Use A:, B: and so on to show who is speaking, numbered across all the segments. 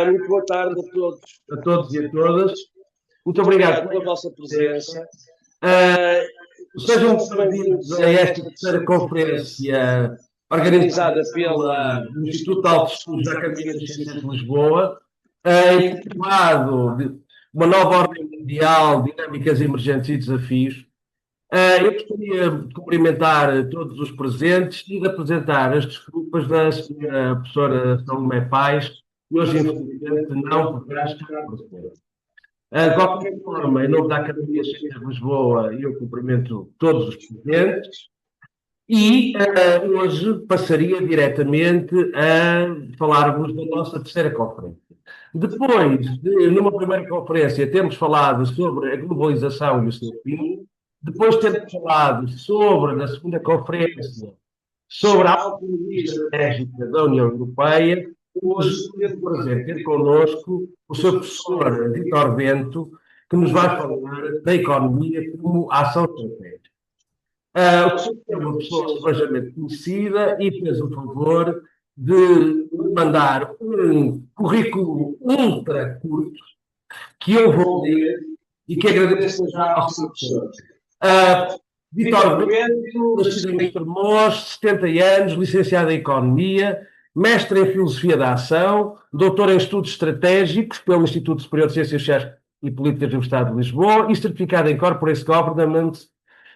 A: Muito boa tarde a todos e a todas. Muito obrigado pela vossa presença. Sejam bem-vindos a esta terceira conferência organizada pelo Instituto de Altos Estudos da Academia das Ciências de Lisboa, intitulado Uma Nova Ordem Mundial, Dinâmicas Emergentes e Desafios. Eu gostaria de cumprimentar todos os presentes e de apresentar as desculpas da senhora professora Salomé Pais, que hoje, infelizmente, não poderá estar presente. De qualquer forma, em nome da Academia de Ciências de Lisboa, eu cumprimento todos os presentes e hoje passaria diretamente a falar-vos da nossa terceira conferência. Depois de, numa primeira conferência, termos falado sobre a globalização e o seu fim, depois termos falado sobre, na segunda conferência, sobre a autonomia estratégica da União Europeia, hoje temos o prazer de ter connosco o Sr. Professor Vítor Bento, que nos vai falar da economia como ação estratégica. O senhor é uma pessoa extremamente conhecida e fez o favor de mandar um currículo ultra curto que eu vou ler e que agradeço já ao Sr. Professor. Vítor Bento, nascido em Estremoz, 70 anos, licenciado em Economia, mestre em Filosofia da Ação, doutor em Estudos Estratégicos pelo Instituto Superior de Ciências Sociais e Políticas da Universidade de Lisboa e certificado em Corporate Governance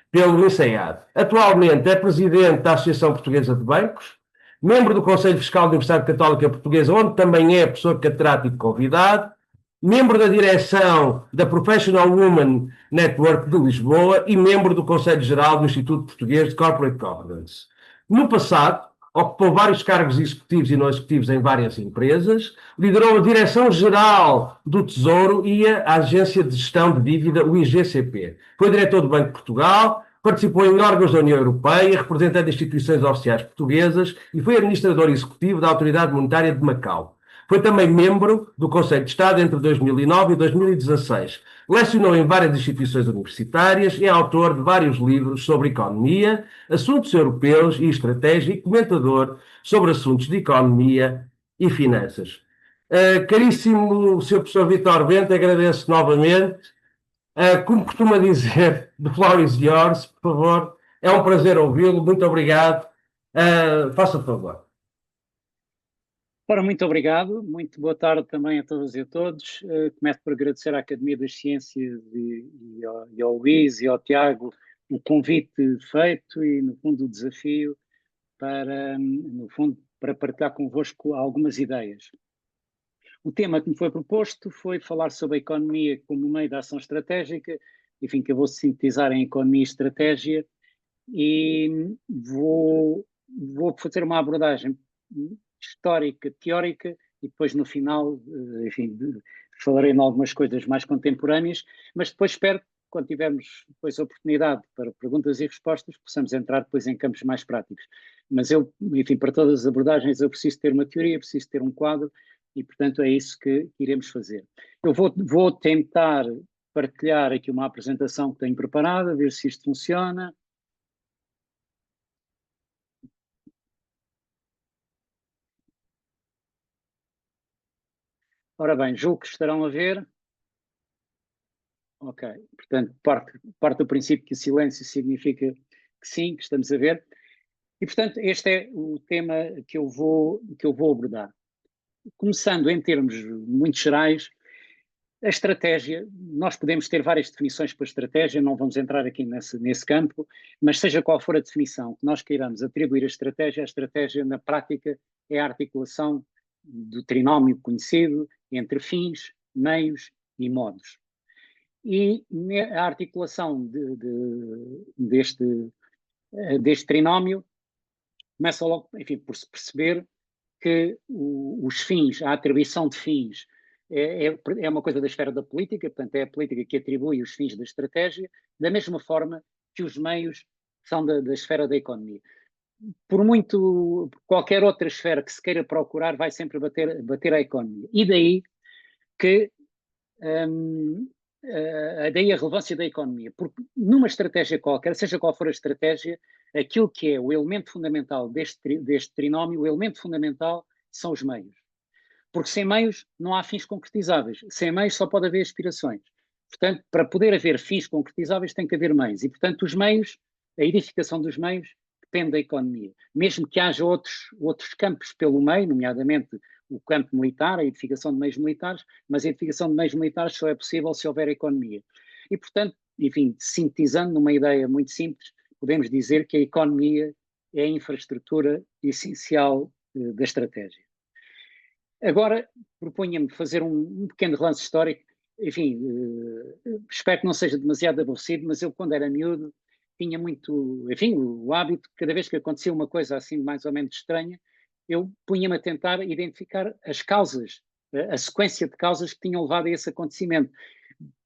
A: pelo INSEAD. Atualmente é presidente da Associação Portuguesa de Bancos, membro do Conselho Fiscal da Universidade Católica Portuguesa, onde também é professor catedrático convidado, membro da direção da Professional Women Network de Lisboa e membro do Conselho Geral do Instituto Português de Corporate Governance. No passado, ocupou vários cargos executivos e não executivos em várias empresas, liderou a Direção-Geral do Tesouro e a Agência de Gestão de Dívida, o IGCP. Foi diretor do Banco de Portugal, participou em órgãos da União Europeia, representante de instituições oficiais portuguesas e foi administrador executivo da Autoridade Monetária de Macau. Foi também membro do Conselho de Estado entre 2009 e 2016. Lecionou em várias instituições universitárias e é autor de vários livros sobre economia, assuntos europeus e estratégia e comentador sobre assuntos de economia e finanças. Caríssimo Sr. Professor Vítor Bento, agradeço novamente. Como costuma dizer, the floor is yours, por favor. É um prazer ouvi-lo, muito obrigado. Faça o favor.
B: Ora, muito obrigado, muito boa tarde também a todas e a todos. Começo por agradecer à Academia das Ciências e ao Luís e ao Tiago o convite feito e, no fundo, o desafio para partilhar convosco algumas ideias. O tema que me foi proposto foi falar sobre a economia como meio da ação estratégica, enfim, que eu vou sintetizar em economia e estratégia, e vou fazer uma abordagem histórica, teórica, e depois no final, enfim, falarei em algumas coisas mais contemporâneas, mas depois espero que quando tivermos depois a oportunidade para perguntas e respostas, possamos entrar depois em campos mais práticos. Mas eu, enfim, para todas as abordagens eu preciso ter uma teoria, preciso ter um quadro, e portanto é isso que iremos fazer. Eu vou tentar partilhar aqui uma apresentação que tenho preparada, ver se isto funciona. Ora bem, julgo que estarão a ver. Ok, portanto, parte do princípio que o silêncio significa que sim, que estamos a ver. E, portanto, este é o tema que eu vou abordar. Começando em termos muito gerais, a estratégia, nós podemos ter várias definições para a estratégia, não vamos entrar aqui nesse campo, mas seja qual for a definição que nós queiramos atribuir à estratégia, a estratégia na prática é a articulação do trinómio conhecido entre fins, meios e modos. E a articulação deste trinómio começa logo, enfim, por se perceber que os fins, a atribuição de fins é uma coisa da esfera da política, portanto é a política que atribui os fins da estratégia, da mesma forma que os meios são da esfera da economia. Por qualquer outra esfera que se queira procurar vai sempre bater a economia. E daí que daí a relevância da economia, porque numa estratégia qualquer, seja qual for a estratégia, aquilo que é o elemento fundamental deste trinómio, o elemento fundamental são os meios. Porque sem meios não há fins concretizáveis. Sem meios só pode haver aspirações. Portanto, para poder haver fins concretizáveis tem que haver meios. E, portanto, os meios, a edificação dos meios, depende da economia. Mesmo que haja outros campos pelo meio, nomeadamente o campo militar, a edificação de meios militares, mas a edificação de meios militares só é possível se houver economia. E, portanto, enfim, sintetizando numa ideia muito simples, podemos dizer que a economia é a infraestrutura essencial da estratégia. Agora, proponha-me fazer um pequeno relance histórico. Enfim, espero que não seja demasiado aborrecido, mas eu, quando era miúdo, tinha muito, enfim, o hábito, cada vez que acontecia uma coisa assim mais ou menos estranha, eu punha-me a tentar identificar as causas, a sequência de causas que tinham levado a esse acontecimento.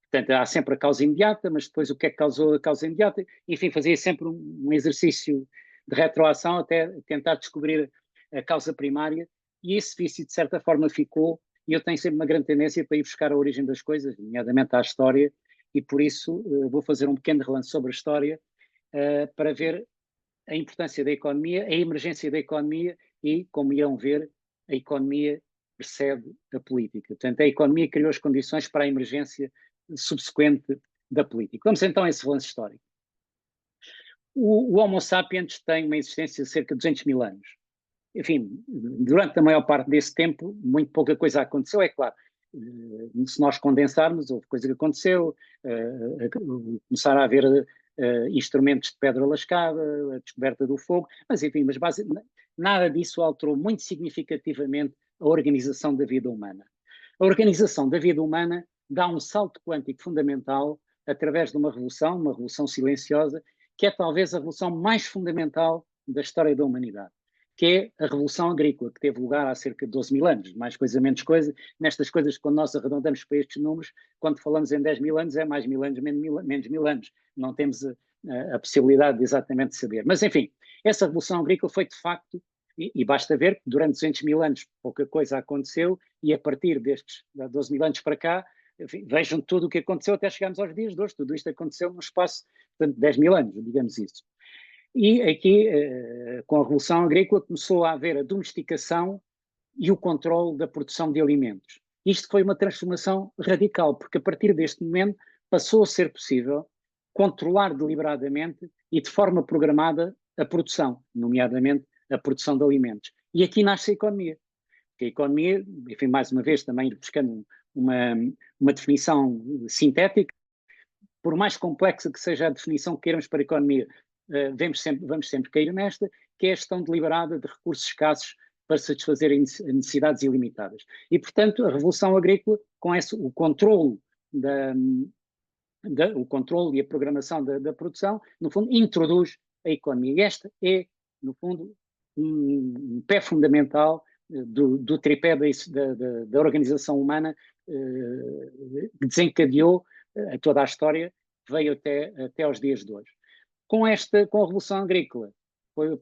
B: Portanto, há sempre a causa imediata, mas depois o que é que causou a causa imediata? Enfim, fazia sempre um exercício de retroação até tentar descobrir a causa primária, e esse vício, de certa forma, ficou, e eu tenho sempre uma grande tendência para ir buscar a origem das coisas, nomeadamente à história, e por isso vou fazer um pequeno relance sobre a história, para ver a importância da economia, a emergência da economia e, como irão ver, a economia precede a política. Portanto, a economia criou as condições para a emergência subsequente da política. Vamos então a esse relance histórico. O Homo sapiens tem uma existência de cerca de 200 mil anos. Enfim, durante a maior parte desse tempo, muito pouca coisa aconteceu, é claro. Se nós condensarmos, houve coisa que aconteceu, começaram a haver instrumentos de pedra lascada, a descoberta do fogo, mas enfim, nada disso alterou muito significativamente a organização da vida humana. A organização da vida humana dá um salto quântico fundamental através de uma revolução silenciosa, que é talvez a revolução mais fundamental da história da humanidade, que é a Revolução Agrícola, que teve lugar há cerca de 12 mil anos, mais coisa, menos coisa. Nestas coisas, quando nós arredondamos para estes números, quando falamos em 10 mil anos, é mais mil anos, menos mil anos. Não temos a possibilidade de exatamente saber. Mas, enfim, essa Revolução Agrícola foi, de facto, e basta ver que durante 200 mil anos pouca coisa aconteceu, e a partir destes 12 mil anos para cá, enfim, vejam tudo o que aconteceu até chegarmos aos dias de hoje. Tudo isto aconteceu num espaço de 10 mil anos, digamos isso. E aqui, com a Revolução Agrícola, começou a haver a domesticação e o controle da produção de alimentos. Isto foi uma transformação radical, porque a partir deste momento passou a ser possível controlar deliberadamente e de forma programada a produção, nomeadamente a produção de alimentos. E aqui nasce a economia. Porque a economia, enfim, mais uma vez, também buscando uma definição sintética, por mais complexa que seja a definição que queiramos para a economia, vamos sempre cair nesta, que é a gestão deliberada de recursos escassos para satisfazer necessidades ilimitadas. E, portanto, a Revolução Agrícola, com o controle o controle e a programação da produção, no fundo, introduz a economia. E esta é, no fundo, um pé fundamental do tripé da organização humana, que desencadeou toda a história, veio até aos dias de hoje. Com a Revolução Agrícola foi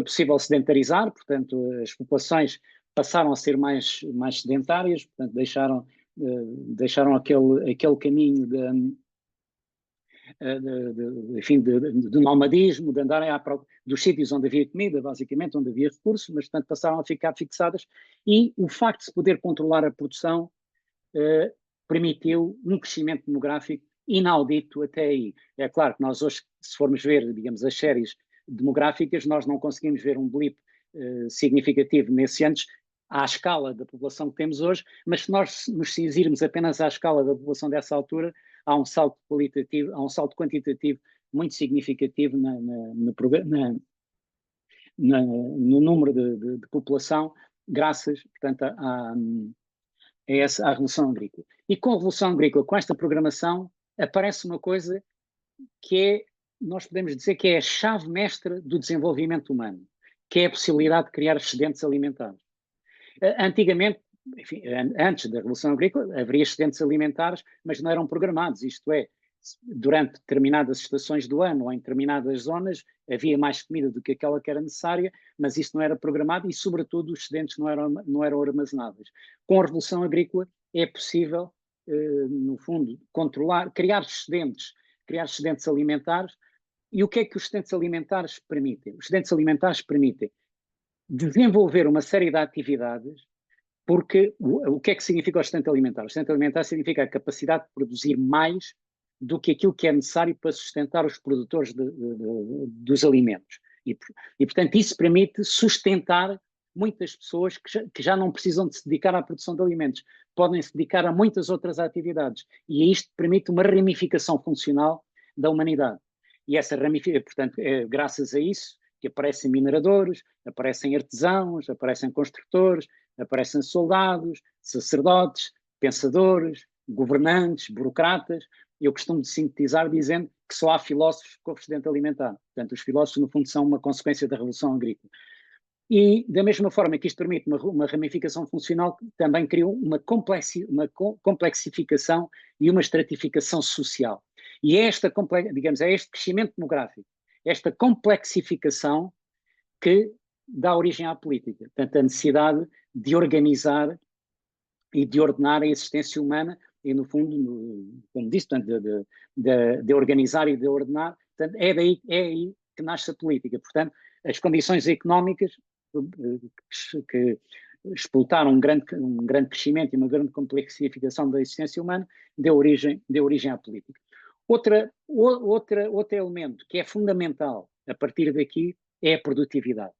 B: possível sedentarizar, portanto as populações passaram a ser mais sedentárias, portanto deixaram aquele caminho de nomadismo, de andarem dos sítios onde havia comida, basicamente, onde havia recursos, mas portanto passaram a ficar fixadas, e o facto de se poder controlar a produção permitiu um crescimento demográfico inaudito até aí. É claro que nós hoje, se formos ver, digamos, as séries demográficas, nós não conseguimos ver um blip significativo nesses anos à escala da população que temos hoje, mas se nós nos cinzirmos apenas à escala da população dessa altura, há um salto qualitativo, há um salto quantitativo muito significativo no número de população, graças, portanto, à Revolução Agrícola. E com a Revolução Agrícola, com esta programação, aparece uma coisa que nós podemos dizer que é a chave mestra do desenvolvimento humano, que é a possibilidade de criar excedentes alimentares. Antigamente, enfim, antes da Revolução Agrícola, haveria excedentes alimentares, mas não eram programados, isto é, durante determinadas estações do ano ou em determinadas zonas havia mais comida do que aquela que era necessária, mas isso não era programado e, sobretudo, os excedentes não eram armazenáveis. Com a Revolução Agrícola é possível, no fundo, criar excedentes alimentares. E o que é que os excedentes alimentares permitem? Os excedentes alimentares permitem desenvolver uma série de atividades, porque o que é que significa o sustento alimentar? O sustento alimentar significa a capacidade de produzir mais do que aquilo que é necessário para sustentar os produtores dos alimentos. E, portanto, isso permite sustentar muitas pessoas que já não precisam de se dedicar à produção de alimentos, podem se dedicar a muitas outras atividades. E isto permite uma ramificação funcional da humanidade. E essa ramificação, portanto, é graças a isso que aparecem mineradores, aparecem artesãos, aparecem construtores, aparecem soldados, sacerdotes, pensadores, governantes, burocratas. Eu costumo sintetizar dizendo que só há filósofos com o excedente alimentar. Portanto, os filósofos, no fundo, são uma consequência da Revolução Agrícola. E, da mesma forma que isto permite uma ramificação funcional, também criou uma complexificação e uma estratificação social. E é digamos, é este crescimento demográfico, esta complexificação que dá origem à política. Portanto, a necessidade de organizar e de ordenar a existência humana e, no fundo, como disse, portanto, de organizar e de ordenar. Portanto, é aí que nasce a política. Portanto, as condições económicas que explotaram um grande crescimento e uma grande complexificação da existência humana deu origem à política. Outro elemento que é fundamental a partir daqui é a produtividade,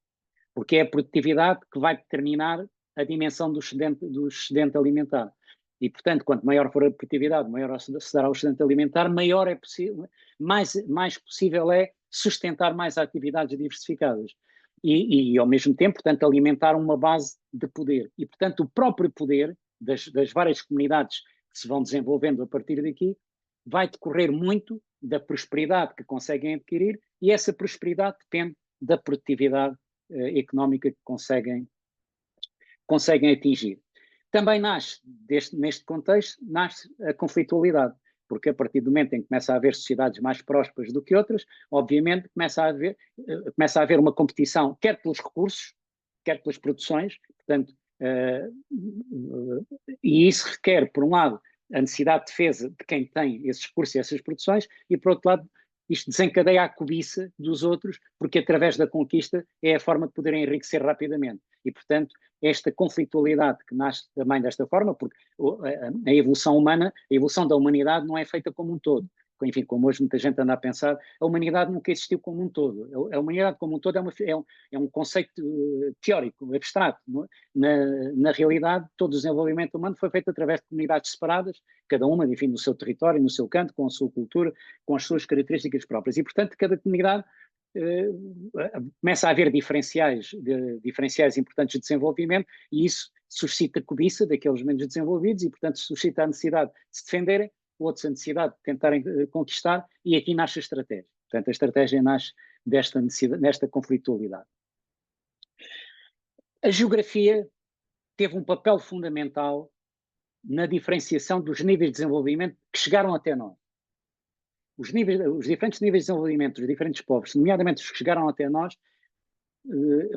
B: porque é a produtividade que vai determinar a dimensão do excedente alimentar. E, portanto, quanto maior for a produtividade, maior se dará o excedente alimentar, maior é possível, mais possível é sustentar mais atividades diversificadas. E, ao mesmo tempo, portanto, alimentar uma base de poder. E, portanto, o próprio poder das várias comunidades que se vão desenvolvendo a partir daqui vai decorrer muito da prosperidade que conseguem adquirir, e essa prosperidade depende da produtividade económica que conseguem atingir. Também nasce, neste contexto, nasce a conflitualidade, porque a partir do momento em que começa a haver sociedades mais prósperas do que outras, obviamente começa a haver uma competição, quer pelos recursos, quer pelas produções, portanto, e isso requer, por um lado, a necessidade de defesa de quem tem esses recursos e essas produções, e por outro lado, isto desencadeia a cobiça dos outros, porque através da conquista é a forma de poderem enriquecer rapidamente. E, portanto, esta conflitualidade que nasce também desta forma, porque a evolução humana, a evolução da humanidade não é feita como um todo. Enfim, como hoje muita gente anda a pensar, a humanidade nunca existiu como um todo. A humanidade como um todo é um conceito teórico, abstrato. Na realidade, todo o desenvolvimento humano foi feito através de comunidades separadas, cada uma, enfim, no seu território, no seu canto, com a sua cultura, com as suas características próprias. E, portanto, cada comunidade começa a haver diferenciais importantes de desenvolvimento, e isso suscita a cobiça daqueles menos desenvolvidos e, portanto, suscita a necessidade de se defenderem, outros a necessidade de tentarem conquistar, e aqui nasce a estratégia. Portanto, a estratégia nasce desta conflitualidade. A geografia teve um papel fundamental na diferenciação dos níveis de desenvolvimento que chegaram até nós. Os diferentes níveis de desenvolvimento dos diferentes povos, nomeadamente os que chegaram até nós,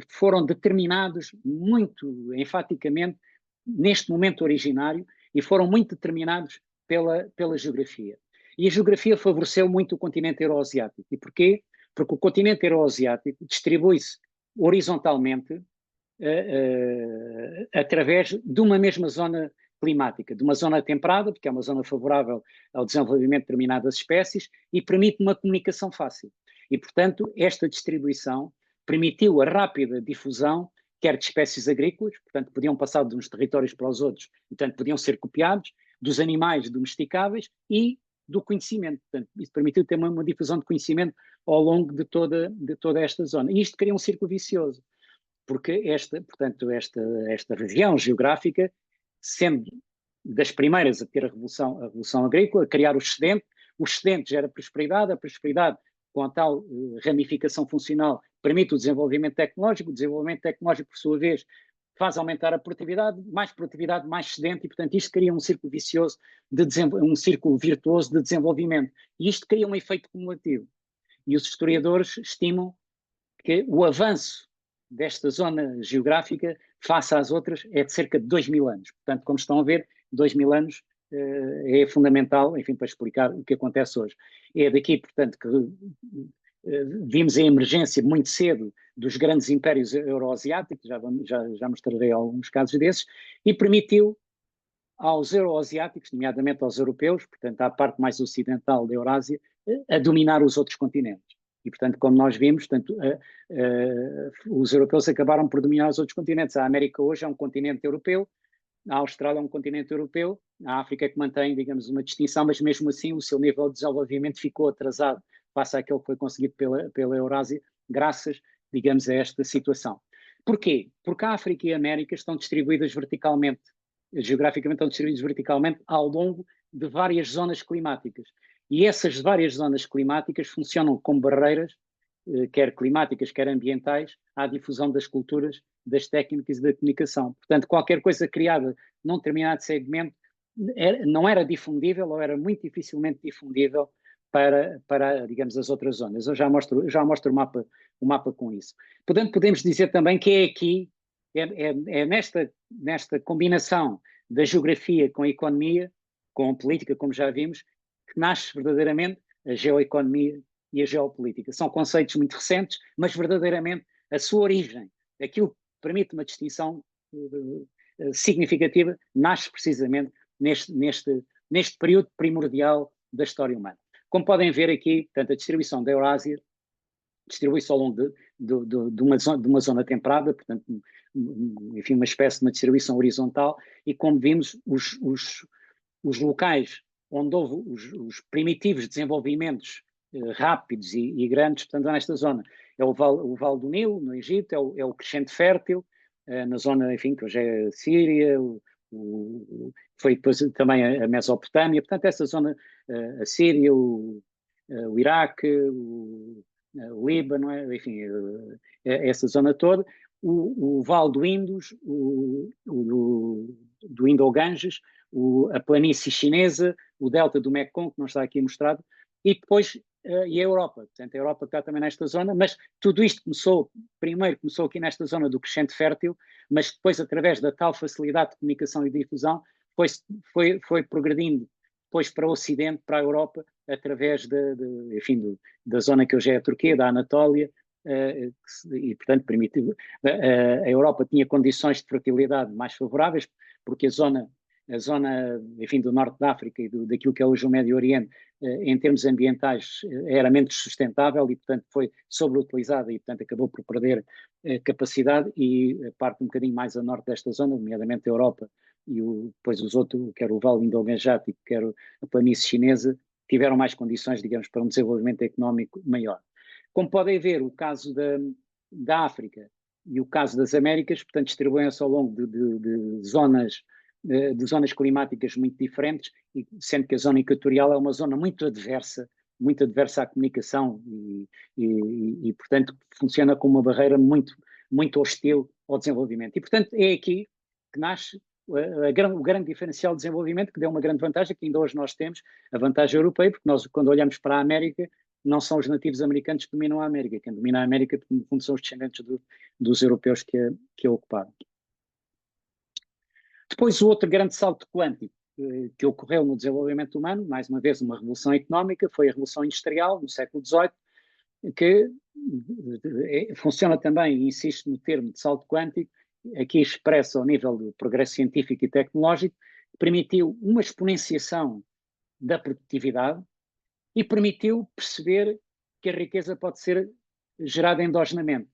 B: foram determinados muito enfaticamente neste momento originário e foram muito determinados pela geografia. E a geografia favoreceu muito o continente euroasiático. E porquê? Porque o continente euroasiático distribui-se horizontalmente através de uma mesma zona climática, de uma zona temperada, porque é uma zona favorável ao desenvolvimento de determinadas espécies e permite uma comunicação fácil. E, portanto, esta distribuição permitiu a rápida difusão, quer de espécies agrícolas, portanto, podiam passar de uns territórios para os outros, portanto, podiam ser copiados, dos animais domesticáveis e do conhecimento. Portanto, isso permitiu ter uma difusão de conhecimento ao longo de toda esta zona. E isto cria um círculo vicioso, porque esta região geográfica, sendo das primeiras a ter a revolução agrícola, a criar o excedente gera prosperidade, a prosperidade, com a tal ramificação funcional, permite o desenvolvimento tecnológico, por sua vez, faz aumentar a produtividade, mais excedente, e, portanto, isto cria um círculo vicioso, um círculo virtuoso de desenvolvimento. E isto cria um efeito cumulativo. E os historiadores estimam que o avanço desta zona geográfica, face às outras, é de cerca de 2000 anos. Portanto, como estão a ver, 2000 anos é fundamental, enfim, para explicar o que acontece hoje. É daqui, portanto, vimos a emergência muito cedo dos grandes impérios euroasiáticos, já mostrarei alguns casos desses, e permitiu aos euroasiáticos, nomeadamente aos europeus, portanto à parte mais ocidental da Eurásia, a dominar os outros continentes. E, portanto, como nós vimos, portanto, os europeus acabaram por dominar os outros continentes. A América hoje é um continente europeu, a Austrália é um continente europeu, a África é que mantém, digamos, uma distinção, mas mesmo assim o seu nível de desenvolvimento ficou atrasado face àquele que foi conseguido pela Eurásia, graças, digamos, a esta situação. Porquê? Porque a África e a América estão distribuídas verticalmente, geograficamente estão distribuídas verticalmente ao longo de várias zonas climáticas. E essas várias zonas climáticas funcionam como barreiras, quer climáticas, quer ambientais, à difusão das culturas, das técnicas e da comunicação. Portanto, qualquer coisa criada num determinado segmento não era difundível ou era muito dificilmente difundível para digamos, as outras zonas. Eu já mostro o mapa com isso. Portanto, podemos dizer também que é aqui, nesta combinação da geografia com a economia, com a política, como já vimos, que nasce verdadeiramente a geoeconomia e a geopolítica. São conceitos muito recentes, mas verdadeiramente a sua origem, aquilo que permite uma distinção significativa, nasce precisamente neste período primordial da história humana. Como podem ver aqui, portanto, a distribuição da Eurásia distribui-se ao longo de uma zona temperada, portanto, enfim, uma espécie de uma distribuição horizontal, e como vimos, os locais onde houve os primitivos desenvolvimentos rápidos e grandes, portanto, nesta zona. É o Vale do Nilo, no Egito, é o crescente fértil, na zona, enfim, que hoje é a Síria, foi depois também a Mesopotâmia, portanto, essa zona, a Síria, o Iraque, o Líbano, enfim, essa zona toda, o Vale do Indus, do Indo-Ganges, a planície chinesa, o delta do Mekong, que não está aqui mostrado, e depois e a Europa. Portanto, a Europa está também nesta zona, mas tudo isto primeiro começou aqui nesta zona do crescente fértil, mas depois, através da tal facilidade de comunicação e difusão, foi progredindo depois para o Ocidente, para a Europa, através enfim, da zona que hoje é a Turquia, da Anatólia, e, portanto, permitiu. A Europa tinha condições de fertilidade mais favoráveis, porque a zona, enfim, do norte da África e daquilo que é hoje o Médio Oriente, em termos ambientais, era menos sustentável e, portanto, foi sobreutilizada e, portanto, acabou por perder capacidade, e a parte um bocadinho mais a norte desta zona, nomeadamente a Europa, e depois os outros, quer o Vale Indo-Gangetic, quer a planície chinesa, tiveram mais condições, digamos, para um desenvolvimento económico maior. Como podem ver, o caso da África e o caso das Américas, portanto, distribuem-se ao longo de zonas climáticas muito diferentes, sendo que a zona equatorial é uma zona muito adversa à comunicação e portanto, funciona como uma barreira muito, muito hostil ao desenvolvimento. E, portanto, é aqui que nasce o grande diferencial de desenvolvimento, que deu uma grande vantagem, que ainda hoje nós temos, a vantagem europeia, porque nós, quando olhamos para a América, não são os nativos americanos que dominam a América. Quem domina a América, no fundo, são os descendentes dos europeus que a ocuparam. Depois, o outro grande salto quântico que ocorreu no desenvolvimento humano, mais uma vez uma revolução económica, foi a Revolução Industrial, no século XVIII, que funciona também, e insiste no termo de salto quântico, aqui expresso ao nível do progresso científico e tecnológico, permitiu uma exponenciação da produtividade e permitiu perceber que a riqueza pode ser gerada endogenamente.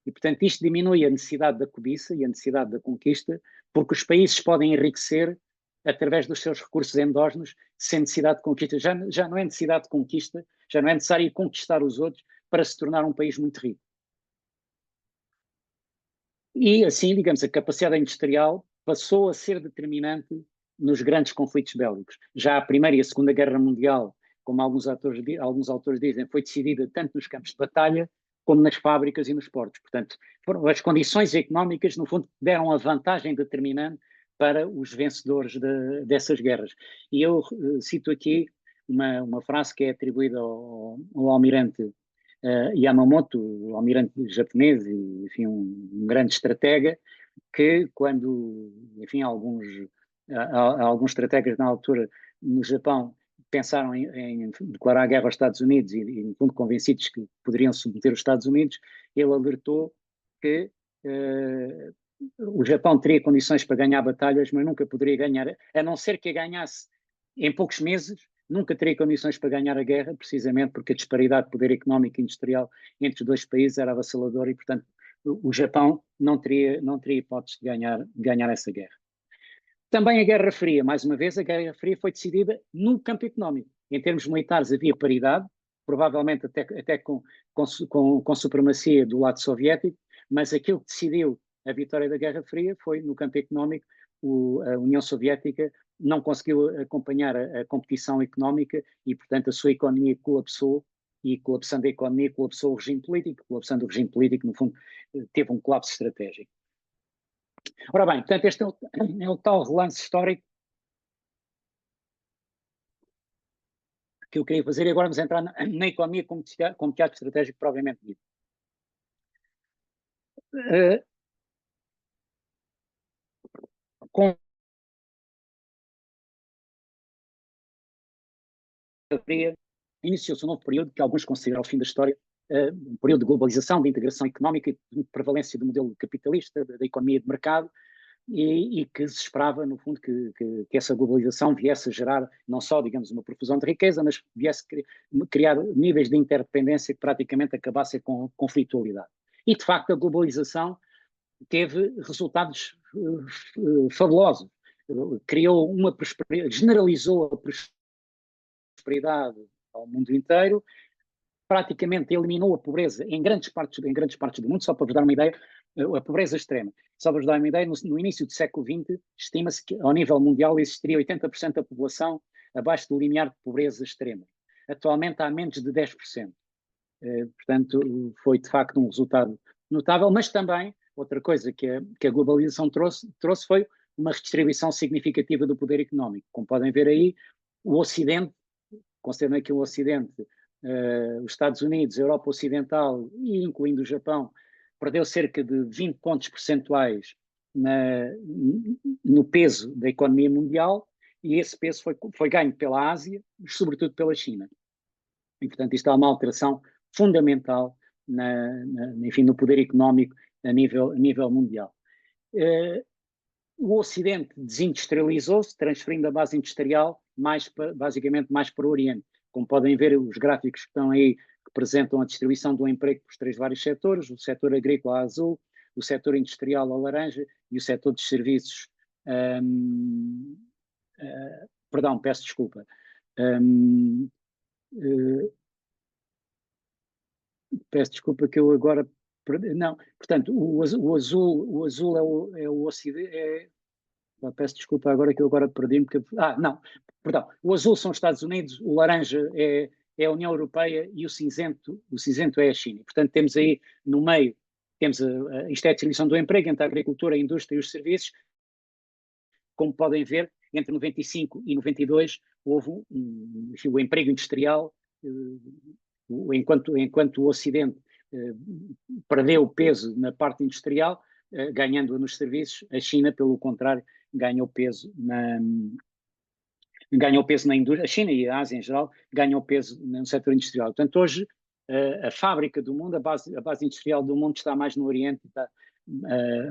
B: E, portanto, isto diminui a necessidade da cobiça e a necessidade da conquista, porque os países podem enriquecer através dos seus recursos endógenos, sem necessidade de conquista. Já não é necessidade de conquista, já não é necessário conquistar os outros para se tornar um país muito rico. E, assim, digamos, a capacidade industrial passou a ser determinante nos grandes conflitos bélicos. Já a Primeira e a Segunda Guerra Mundial, como alguns autores dizem, foi decidida tanto nos campos de batalha como nas fábricas e nos portos. Portanto, foram as condições económicas, no fundo, deram a vantagem determinante para os vencedores dessas guerras. E eu cito aqui uma frase que é atribuída ao almirante Yamamoto, o almirante japonês, e, enfim, um grande estratega, que quando, enfim, alguns estrategas na altura no Japão pensaram em declarar guerra aos Estados Unidos e, no fundo, convencidos que poderiam submeter os Estados Unidos, ele alertou que o Japão teria condições para ganhar batalhas, mas nunca poderia ganhar, a não ser que a ganhasse em poucos meses, nunca teria condições para ganhar a guerra, precisamente porque a disparidade de poder económico e industrial entre os dois países era avassaladora e, portanto, o Japão não teria hipótese de ganhar essa guerra. Também a Guerra Fria, mais uma vez, a Guerra Fria foi decidida no campo económico. Em termos militares havia paridade, provavelmente até com supremacia do lado soviético, mas aquilo que decidiu a vitória da Guerra Fria foi no campo económico. A União Soviética não conseguiu acompanhar a competição económica e, portanto, a sua economia colapsou, e colapsando a economia, colapsou o regime político. Colapsando o regime político, no fundo, teve um colapso estratégico. Ora bem, portanto, este é o tal relance histórico que eu queria fazer, e agora vamos entrar na economia como teatro estratégico propriamente dito. Com a fria, iniciou-se um novo período que alguns consideram o fim da história, um período de globalização, de integração económica e de prevalência do modelo capitalista, da economia de mercado, e que se esperava, no fundo, que essa globalização viesse a gerar não só, digamos, uma profusão de riqueza, mas viesse a criar níveis de interdependência que praticamente acabassem com conflitualidade. E, de facto, a globalização teve resultados fabulosos. Criou uma prosperidade, generalizou a prosperidade ao mundo inteiro, praticamente eliminou a pobreza em grandes partes do mundo. Só para vos dar uma ideia, a pobreza extrema. Só para vos dar uma ideia, no início do século XX, estima-se que ao nível mundial existiria 80% da população abaixo do limiar de pobreza extrema. Atualmente há menos de 10%. Portanto, foi de facto um resultado notável, mas também outra coisa que a globalização trouxe foi uma redistribuição significativa do poder económico. Como podem ver aí, o Ocidente, considerando aqui o Ocidente, os Estados Unidos, a Europa Ocidental e incluindo o Japão, perdeu cerca de 20 pontos percentuais no peso da economia mundial, e esse peso foi ganho pela Ásia, sobretudo pela China. E, portanto, isto há uma alteração fundamental enfim, no poder económico a nível mundial. O Ocidente desindustrializou-se, transferindo a base industrial basicamente mais para o Oriente. Como podem ver, os gráficos que estão aí que apresentam a distribuição do emprego por os três vários setores: o setor agrícola a azul, o setor industrial a laranja e o setor dos serviços. Perdão, peço desculpa. Peço desculpa que eu agora... Não, portanto, o azul é o Ocidente... Peço desculpa agora que eu agora perdi-me. Não, perdão. O azul são os Estados Unidos, o laranja é a União Europeia e o cinzento é a China. Portanto, temos aí no meio, isto é a distribuição do emprego entre a agricultura, a indústria e os serviços. Como podem ver, entre 95 e 92 houve o emprego industrial, enquanto o Ocidente perdeu peso na parte industrial, ganhando nos serviços, a China, pelo contrário, ganhou peso na indústria. A China e a Ásia em geral ganham peso no setor industrial. Portanto, hoje a fábrica do mundo, a base industrial do mundo está mais no Oriente, está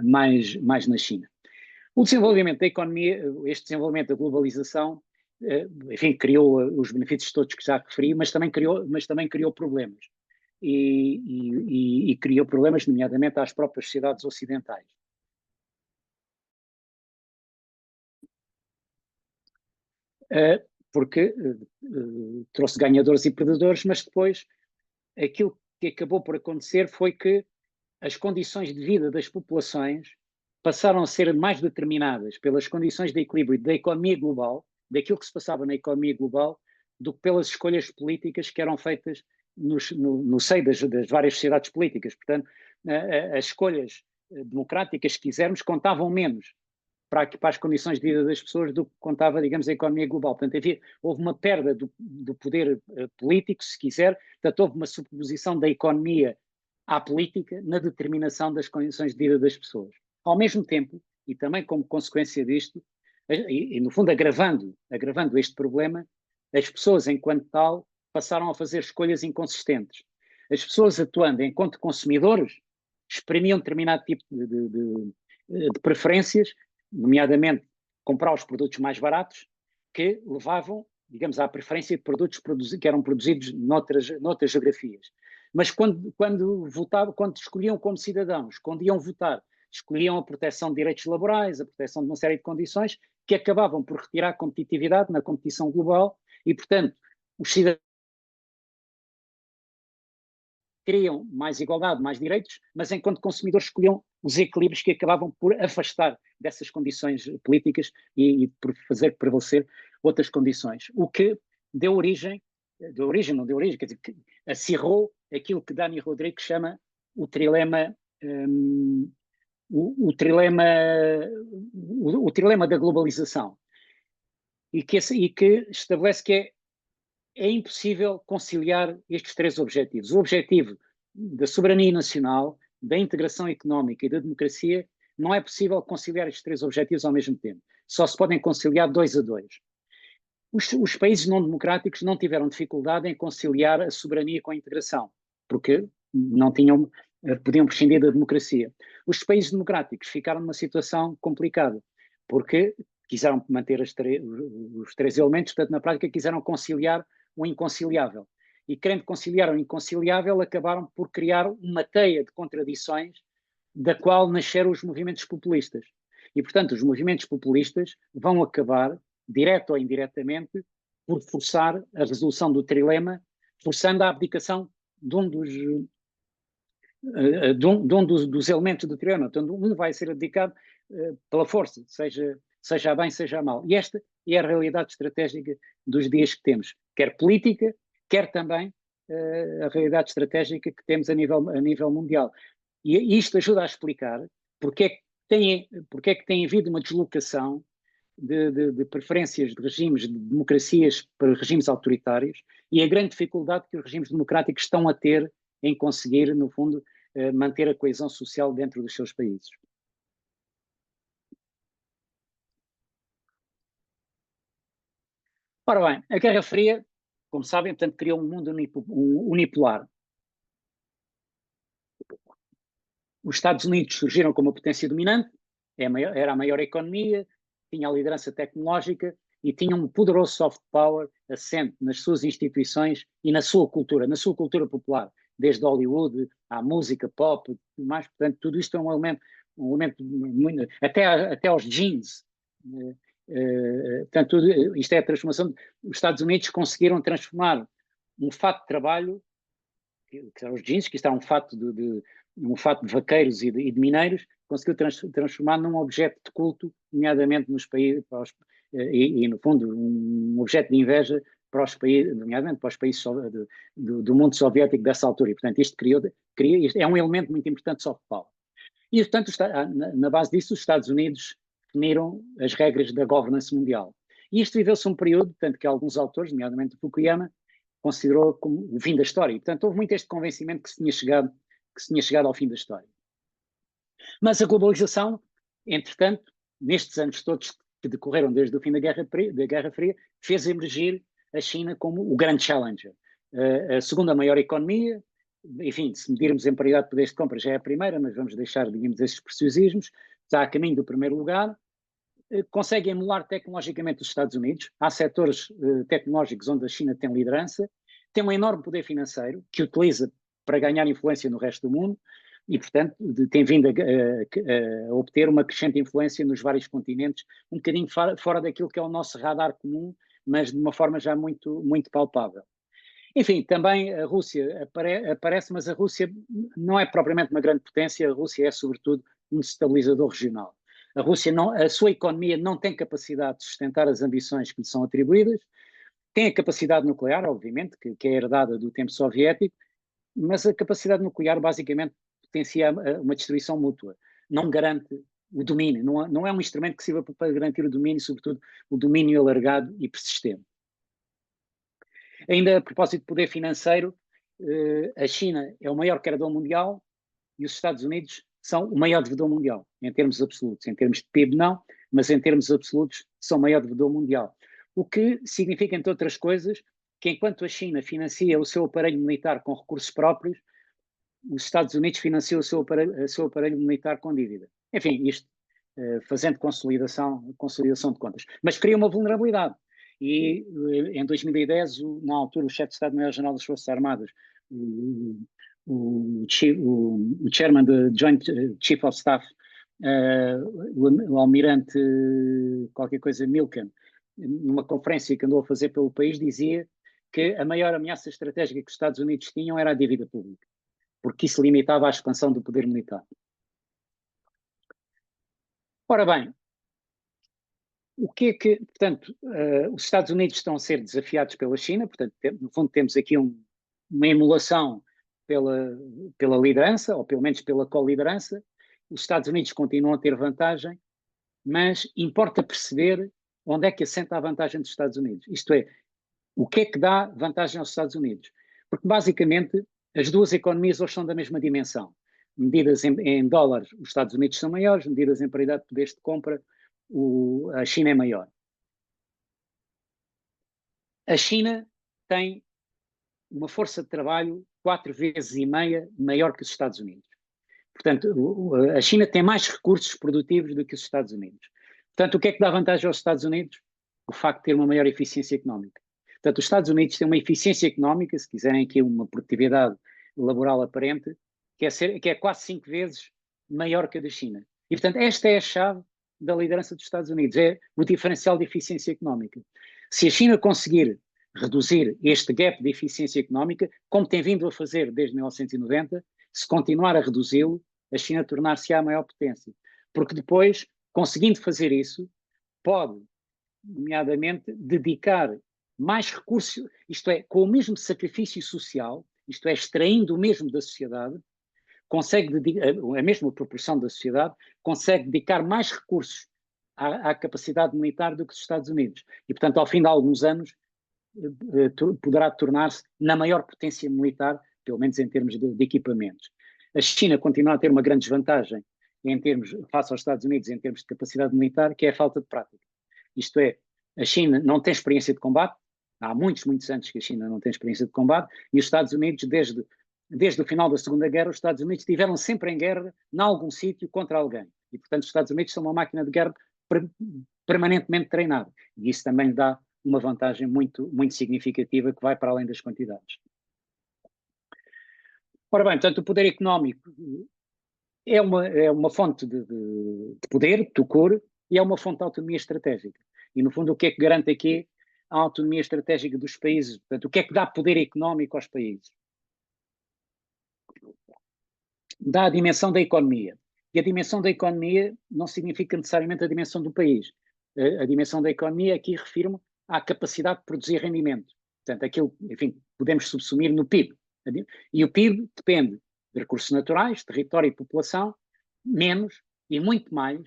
B: mais na China. O desenvolvimento da economia, este desenvolvimento da globalização, enfim, criou os benefícios todos que já referi, mas também criou problemas. E criou problemas, nomeadamente, às próprias sociedades ocidentais. Porque trouxe ganhadores e perdedores, mas depois aquilo que acabou por acontecer foi que as condições de vida das populações passaram a ser mais determinadas pelas condições de equilíbrio da economia global, daquilo que se passava na economia global, do que pelas escolhas políticas que eram feitas no seio das várias sociedades políticas. Portanto, as escolhas democráticas, se quisermos, contavam menos para as condições de vida das pessoas do que contava, digamos, a economia global. Portanto, houve uma perda do poder político, se quiser. Portanto, houve uma subposição da economia à política na determinação das condições de vida das pessoas. Ao mesmo tempo, e também como consequência disto, e no fundo agravando este problema, As pessoas, enquanto tal, passaram a fazer escolhas inconsistentes. As pessoas, atuando enquanto consumidores, exprimiam determinado tipo de preferências, nomeadamente comprar os produtos mais baratos, que levavam, digamos, à preferência de produtos que eram produzidos noutras geografias. Mas quando votavam, quando escolhiam como cidadãos, quando iam votar, escolhiam a proteção de direitos laborais, a proteção de uma série de condições que acabavam por retirar competitividade na competição global e, portanto, os cidadãos queriam mais igualdade, mais direitos, mas enquanto consumidores escolhiam os equilíbrios que acabavam por afastar dessas condições políticas e por fazer prevalecer outras condições. O que deu origem, quer dizer, que acirrou aquilo que Dani Rodrigues chama o trilema, o trilema da globalização, e que estabelece que é impossível conciliar estes três objetivos. O objetivo da soberania nacional, da integração económica e da democracia, não é possível conciliar estes três objetivos ao mesmo tempo. Só se podem conciliar 2 a 2. Os países não democráticos não tiveram dificuldade em conciliar a soberania com a integração, porque não podiam prescindir da democracia. Os países democráticos ficaram numa situação complicada, porque quiseram manter os três elementos, portanto, na prática, quiseram conciliar o inconciliável. E, querendo conciliar o inconciliável, acabaram por criar uma teia de contradições da qual nasceram os movimentos populistas. E, portanto, os movimentos populistas vão acabar, direto ou indiretamente, por forçar a resolução do trilema, forçando a abdicação de um dos elementos do trilema. Portanto, um vai ser abdicado pela força, seja a bem, seja a mal. E esta é a realidade estratégica dos dias que temos, quer política, quer também a realidade estratégica que temos a nível mundial. E isto ajuda a explicar porque é que tem havido uma deslocação de preferências de regimes de democracias para regimes autoritários e a grande dificuldade que os regimes democráticos estão a ter em conseguir, no fundo, manter a coesão social dentro dos seus países. Ora bem, a Guerra Fria, como sabem, portanto, criou um mundo unipolar. Os Estados Unidos surgiram como uma potência dominante, era a maior economia, tinha a liderança tecnológica e tinha um poderoso soft power assente nas suas instituições e na sua cultura popular, desde Hollywood à música pop, mais, portanto, tudo isto é um elemento muito, até aos jeans. Portanto, isto é a transformação. Os Estados Unidos conseguiram transformar um fato de trabalho, que eram os jeans, que isto era um fato de vaqueiros e de mineiros, conseguiu transformar num objeto de culto, nomeadamente nos países, e no fundo, um objeto de inveja para os países, nomeadamente para os países do mundo soviético dessa altura. E, portanto, isto isto é um elemento muito importante de soft power. E, portanto, na base disso, os Estados Unidos definiram as regras da governance mundial. E isto viveu-se um período, tanto que alguns autores, nomeadamente Fukuyama, considerou como o fim da história. E, portanto, houve muito este convencimento que se tinha chegado ao fim da história. Mas a globalização, entretanto, nestes anos todos que decorreram desde o fim da Guerra Fria, fez emergir a China como o grande challenger. A segunda maior economia, enfim, se medirmos em paridade de poderes de compra, já é a primeira, mas vamos deixar, digamos, esses preciosismos, está a caminho do primeiro lugar, consegue emular tecnologicamente os Estados Unidos, há setores tecnológicos onde a China tem liderança, tem um enorme poder financeiro que utiliza para ganhar influência no resto do mundo e, portanto, tem vindo a obter uma crescente influência nos vários continentes, um bocadinho fora daquilo que é o nosso radar comum, mas de uma forma já muito, muito palpável. Enfim, também a Rússia aparece, mas a Rússia não é propriamente uma grande potência, a Rússia é, sobretudo, um estabilizador regional. A sua economia não tem capacidade de sustentar as ambições que lhe são atribuídas, tem a capacidade nuclear, obviamente, que é herdada do tempo soviético, mas a capacidade nuclear basicamente potencia uma destruição mútua, não garante o domínio, não é um instrumento que sirva para garantir o domínio, sobretudo o domínio alargado e persistente. Ainda a propósito de poder financeiro, a China é o maior credor mundial e os Estados Unidos são o maior devedor mundial, em termos absolutos. Em termos de PIB não, mas em termos absolutos são o maior devedor mundial. o que significa, entre outras coisas, que enquanto a China financia o seu aparelho militar com recursos próprios, os Estados Unidos financiam o seu aparelho militar com dívida. Enfim, isto fazendo consolidação de contas. Mas cria uma vulnerabilidade. E em 2010, na altura, o chefe de Estado-Maior-General das Forças Armadas, o chairman do Joint Chief of Staff, o almirante qualquer coisa Milken, numa conferência que andou a fazer pelo país, dizia que a maior ameaça estratégica que os Estados Unidos tinham era a dívida pública, porque isso limitava a expansão do poder militar. Ora bem, o que é que, portanto, os Estados Unidos estão a ser desafiados pela China, portanto, no fundo temos aqui uma emulação pela liderança, ou pelo menos pela co-liderança. Os Estados Unidos continuam a ter vantagem, mas importa perceber onde é que assenta a vantagem dos Estados Unidos. Isto é, o que é que dá vantagem aos Estados Unidos? Porque, basicamente, as duas economias hoje são da mesma dimensão. Medidas em dólares, os Estados Unidos são maiores, medidas em paridade de poderes de compra, a China é maior. A China tem uma força de trabalho 4,5 vezes maior que os Estados Unidos. Portanto, a China tem mais recursos produtivos do que os Estados Unidos. Portanto, o que é que dá vantagem aos Estados Unidos? O facto de ter uma maior eficiência económica. Portanto, os Estados Unidos têm uma eficiência económica, se quiserem aqui uma produtividade laboral aparente, que é quase 5 vezes maior que a da China. E, portanto, esta é a chave da liderança dos Estados Unidos, é o diferencial de eficiência económica. Se a China conseguir reduzir este gap de eficiência económica, como tem vindo a fazer desde 1990, se continuar a reduzi-lo, a China tornar-se-á a maior potência. Porque depois, conseguindo fazer isso, pode, nomeadamente, dedicar mais recursos, isto é, com o mesmo sacrifício social, isto é, extraindo o mesmo da sociedade, consegue dedicar, a mesma proporção da sociedade, consegue dedicar mais recursos à capacidade militar do que os Estados Unidos. E, portanto, ao fim de alguns anos, poderá tornar-se na maior potência militar, pelo menos em termos de equipamentos. A China continua a ter uma grande desvantagem face aos Estados Unidos em termos de capacidade militar, que é a falta de prática. Isto é, a China não tem experiência de combate, há muitos anos que a China não tem experiência de combate, e os Estados Unidos, desde o final da Segunda Guerra, os Estados Unidos estiveram sempre em guerra, em algum sítio, contra alguém. E, portanto, os Estados Unidos são uma máquina de guerra permanentemente treinada. E isso também lhe dá uma vantagem muito significativa que vai para além das quantidades. Ora bem, portanto, o poder económico é uma fonte de poder, de cor, e é uma fonte de autonomia estratégica. E, no fundo, o que é que garante aqui a autonomia estratégica dos países? Portanto, o que é que dá poder económico aos países? Dá a dimensão da economia. E a dimensão da economia não significa necessariamente a dimensão do país. A dimensão da economia aqui refiro-me à capacidade de produzir rendimento. Portanto, aquilo, enfim, podemos subsumir no PIB. E o PIB depende de recursos naturais, território e população, menos e muito mais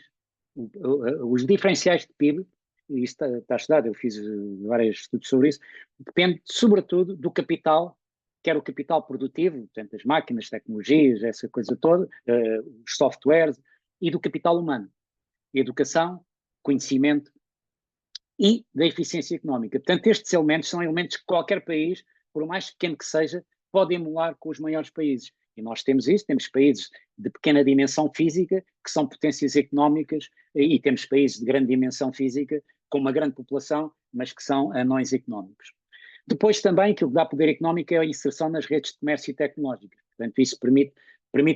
B: os diferenciais de PIB, e isso está estudado, eu fiz vários estudos sobre isso, depende sobretudo do capital, quer o capital produtivo, portanto as máquinas, tecnologias, essa coisa toda, os softwares, e do capital humano, educação, conhecimento e da eficiência económica. Portanto, estes elementos são elementos que qualquer país, por mais pequeno que seja, pode emular com os maiores países. E nós temos isso, temos países de pequena dimensão física, que são potências económicas, e temos países de grande dimensão física, com uma grande população, mas que são anões económicos. Depois também, aquilo que dá poder económico é a inserção nas redes de comércio tecnológicas. Portanto, isso permite,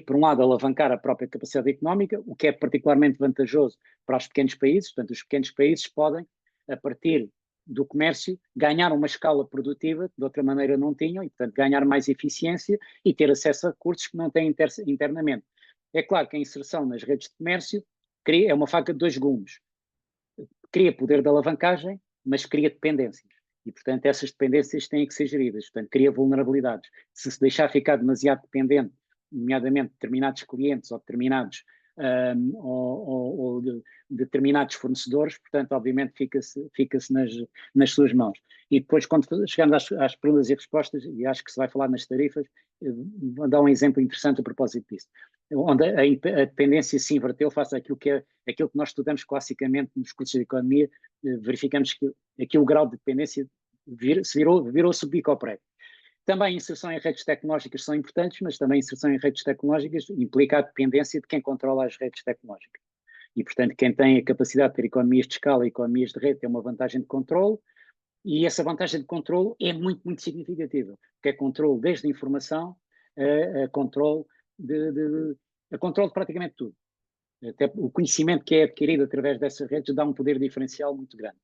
B: por um lado, alavancar a própria capacidade económica, o que é particularmente vantajoso para os pequenos países. Portanto, os pequenos países podem, a partir do comércio, ganhar uma escala produtiva que de outra maneira não tinham e, portanto, ganhar mais eficiência e ter acesso a recursos que não têm internamente. É claro que a inserção nas redes de comércio é uma faca de dois gumes. Cria poder de alavancagem, mas cria dependências. E, portanto, essas dependências têm que ser geridas. Portanto, cria vulnerabilidades. Se deixar ficar demasiado dependente, nomeadamente determinados clientes ou determinados ou de determinados fornecedores, portanto, obviamente, fica-se nas suas mãos. E depois, quando chegamos às perguntas e respostas, e acho que se vai falar nas tarifas, vou dar um exemplo interessante a propósito disso, onde a dependência se inverteu face àquilo que nós estudamos classicamente nos cursos de economia, verificamos que aqui o grau de dependência virou-se o bico ao prego. Também a inserção em redes tecnológicas são importantes, mas também a inserção em redes tecnológicas implica a dependência de quem controla as redes tecnológicas. E, portanto, quem tem a capacidade de ter economias de escala e economias de rede tem uma vantagem de controle, e essa vantagem de controle é muito, muito significativa, porque é controle desde a informação a controle a controle de praticamente tudo. Até o conhecimento que é adquirido através dessas redes dá um poder diferencial muito grande.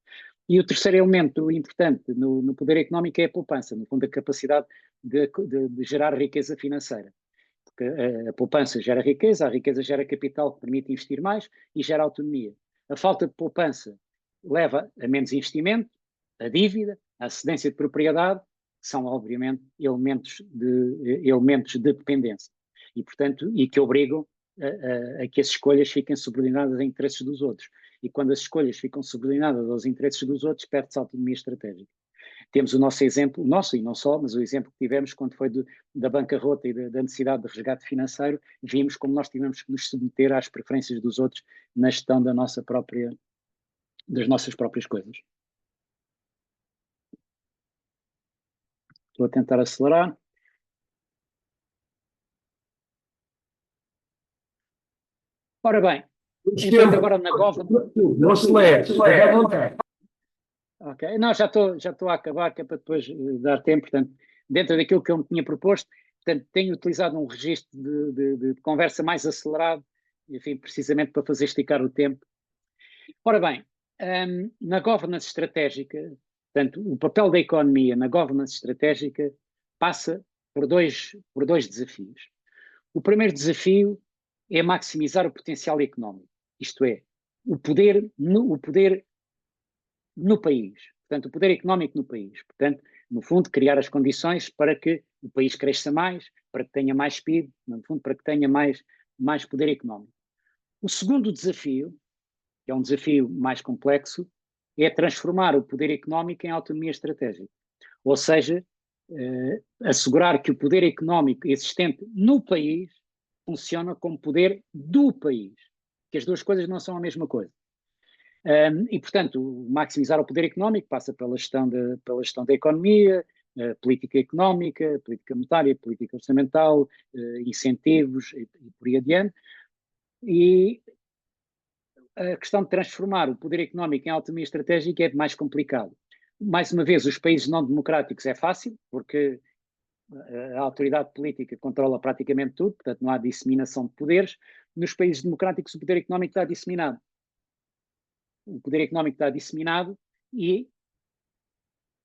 B: E o terceiro elemento importante no poder económico é a poupança, no fundo a capacidade de gerar riqueza financeira. Porque a poupança gera riqueza, a riqueza gera capital que permite investir mais e gera autonomia. A falta de poupança leva a menos investimento, a dívida, a cedência de propriedade, são obviamente elementos de dependência. E, portanto, que obrigam a que as escolhas fiquem subordinadas a interesses dos outros. E quando as escolhas ficam subordinadas aos interesses dos outros, perde-se a autonomia estratégica. Temos o nosso exemplo, o nosso e não só, mas o exemplo que tivemos quando foi da bancarrota e da necessidade de resgate financeiro, vimos como nós tivemos que nos submeter às preferências dos outros na gestão das nossas próprias coisas. Estou a tentar acelerar. Ora bem, então agora na governance...
A: Não acelere.
B: Ok, não, já estou a acabar, que é para depois dar tempo, portanto, dentro daquilo que eu me tinha proposto, portanto, tenho utilizado um registro de conversa mais acelerado, enfim, precisamente para fazer esticar o tempo. Ora bem, na governance estratégica, portanto, o papel da economia na governance estratégica passa por dois desafios. O primeiro desafio é maximizar o potencial económico, isto é, o poder no país, portanto, o poder económico no país. Portanto, no fundo, criar as condições para que o país cresça mais, para que tenha mais PIB, no fundo, para que tenha mais poder económico. O segundo desafio, que é um desafio mais complexo, é transformar o poder económico em autonomia estratégica. Ou seja, assegurar que o poder económico existente no país funciona como poder do país, que as duas coisas não são a mesma coisa. E, portanto, maximizar o poder económico passa pela gestão da economia, política económica, política monetária, política orçamental, incentivos e por aí adiante. E a questão de transformar o poder económico em autonomia estratégica é mais complicado. Mais uma vez, os países não democráticos é fácil, porque a autoridade política controla praticamente tudo, portanto não há disseminação de poderes. Nos países democráticos o poder económico está disseminado. O poder económico está disseminado e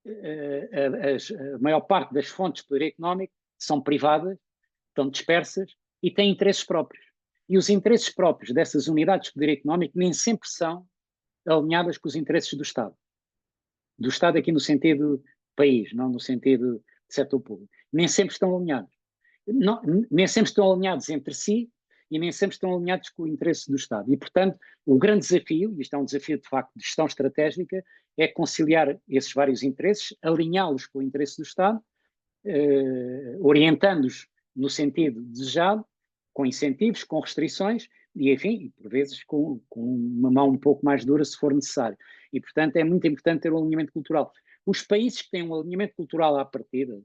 B: a maior parte das fontes de poder económico são privadas, estão dispersas e têm interesses próprios. E os interesses próprios dessas unidades de poder económico nem sempre são alinhadas com os interesses do Estado. Do Estado aqui no sentido país, não no sentido de setor público. Nem sempre estão alinhados. Nem sempre estão alinhados entre si e nem sempre estão alinhados com o interesse do Estado. E, portanto, o grande desafio, isto é um desafio de facto de gestão estratégica, é conciliar esses vários interesses, alinhá-los com o interesse do Estado, orientando-os no sentido desejado, com incentivos, com restrições e, enfim, por vezes com uma mão um pouco mais dura se for necessário. E, portanto, é muito importante ter um alinhamento cultural. Os países que têm um alinhamento cultural à partida,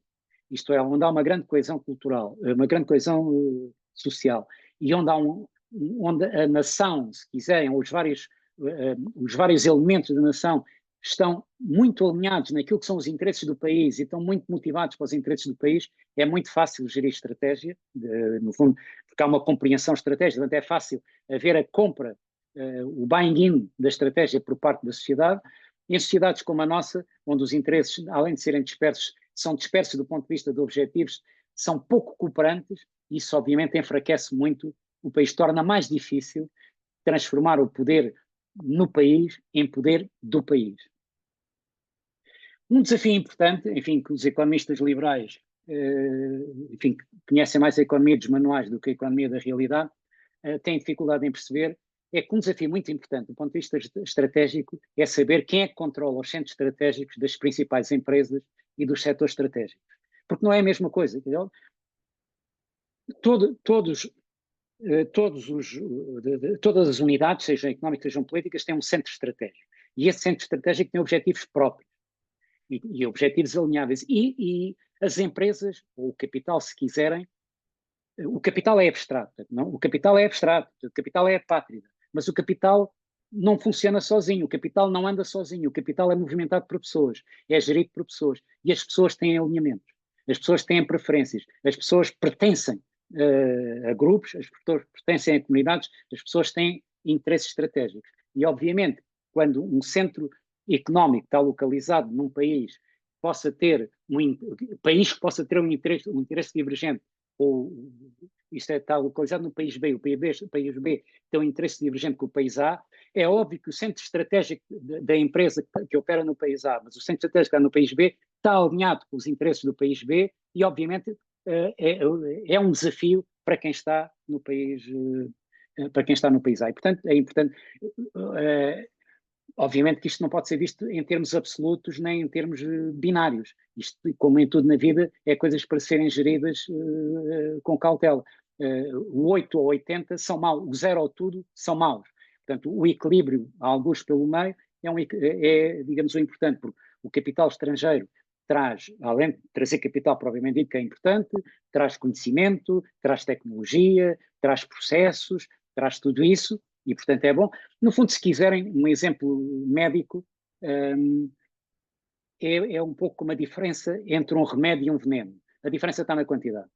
B: isto é, onde há uma grande coesão cultural, uma grande coesão social, e onde a nação, se quiserem, os vários elementos da nação estão muito alinhados naquilo que são os interesses do país e estão muito motivados para os interesses do país, é muito fácil gerir estratégia, no fundo, porque há uma compreensão estratégica, portanto é fácil haver a compra, o buying-in da estratégia por parte da sociedade. Em sociedades como a nossa, onde os interesses, além de serem dispersos, são dispersos do ponto de vista de objetivos, são pouco cooperantes, isso obviamente enfraquece muito o país, torna mais difícil transformar o poder no país em poder do país. Um desafio importante, enfim, que os economistas liberais, enfim, conhecem mais a economia dos manuais do que a economia da realidade, têm dificuldade em perceber é que um desafio muito importante do ponto de vista estratégico é saber quem é que controla os centros estratégicos das principais empresas e dos setores estratégicos. Porque não é a mesma coisa. Entendeu? Todas as unidades, sejam económicas, sejam políticas, têm um centro estratégico. E esse centro estratégico tem objetivos próprios e objetivos alinháveis. E as empresas, ou o capital, se quiserem, o capital é abstrato. Não? O capital é abstrato, o capital é apátrida. Mas o capital não funciona sozinho, o capital não anda sozinho, o capital é movimentado por pessoas, é gerido por pessoas. E as pessoas têm alinhamentos, as pessoas têm preferências, as pessoas pertencem a grupos, as pessoas pertencem a comunidades, as pessoas têm interesses estratégicos. E, obviamente, quando um centro económico está localizado num país possa ter país que possa ter um interesse divergente, ou isto está localizado no país B, o país B tem um interesse divergente com o país A, é óbvio que o centro estratégico da empresa que opera no país A, mas o centro estratégico que está no país B, está alinhado com os interesses do país B e, obviamente, é um desafio para quem está no país A. E, portanto, é importante. Obviamente que isto não pode ser visto em termos absolutos nem em termos binários. Isto, como em tudo na vida, é coisas para serem geridas com cautela. O 8 ou 80 são maus, o 0 ou tudo são maus. Portanto, o equilíbrio, alguns pelo meio, digamos, o importante, porque o capital estrangeiro traz, além de trazer capital propriamente dito, que é importante, traz conhecimento, traz tecnologia, traz processos, traz tudo isso, e portanto é bom. No fundo, se quiserem um exemplo médico, é um pouco como a diferença entre um remédio e um veneno. A diferença está na quantidade.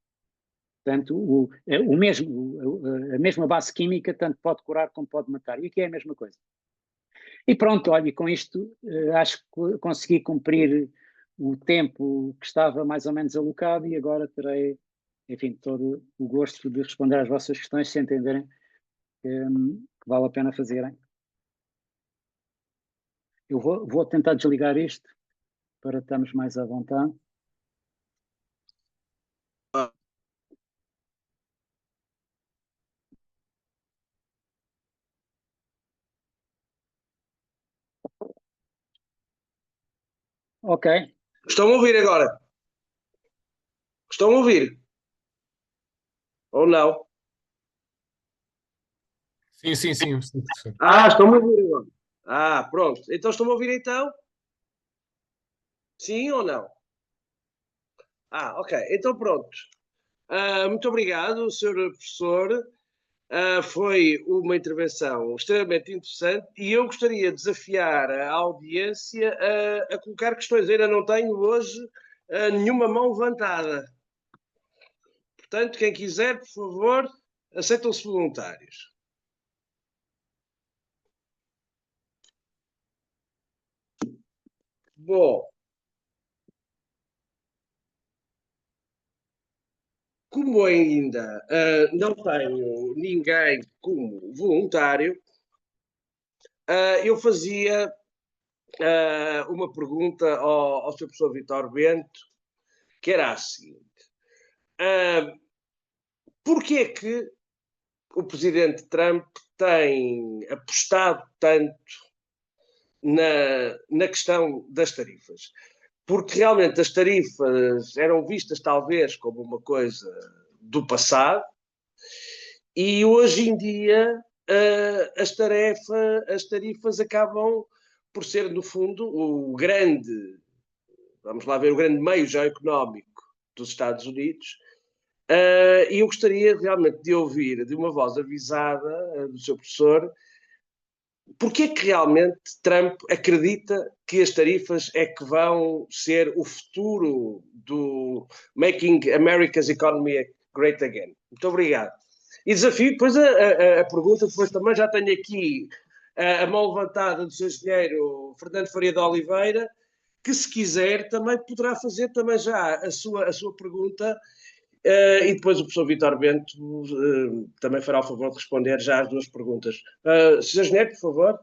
B: Portanto, a mesma base química tanto pode curar como pode matar. E aqui é a mesma coisa. E pronto, olha, com isto acho que consegui cumprir o tempo que estava mais ou menos alocado e agora terei, enfim, todo o gosto de responder às vossas questões se entenderem que vale a pena fazerem. Eu vou tentar desligar isto para estarmos mais à vontade. Ok.
C: Estão a ouvir agora? Estão a ouvir? Ou não?
D: Sim.
C: Estão a ouvir agora. Pronto. Então estão a ouvir então? Sim ou não? Ok. Então pronto. Muito obrigado, Sr. Professor. Foi uma intervenção extremamente interessante e eu gostaria de desafiar a audiência a colocar questões. Eu ainda não tenho hoje nenhuma mão levantada. Portanto, quem quiser, por favor, aceitam-se voluntários. Bom, como ainda não tenho ninguém como voluntário, eu fazia uma pergunta ao Sr. Professor Vítor Bento, que era a seguinte. Porquê é que o Presidente Trump tem apostado tanto na questão das tarifas? Porque realmente as tarifas eram vistas talvez como uma coisa do passado e hoje em dia as tarifas acabam por ser, no fundo, o grande meio geoeconómico dos Estados Unidos. E eu gostaria realmente de ouvir de uma voz avisada do seu professor porque é que realmente Trump acredita que as tarifas é que vão ser o futuro do Making America's Economy Great Again? Muito obrigado. E desafio depois a pergunta, depois também já tenho aqui a mão levantada do seu engenheiro Fernando Faria de Oliveira, que se quiser também poderá fazer também já a sua pergunta e depois o professor Vítor Bento também fará o favor de responder já às duas perguntas. Sr. Engenheiro, por favor.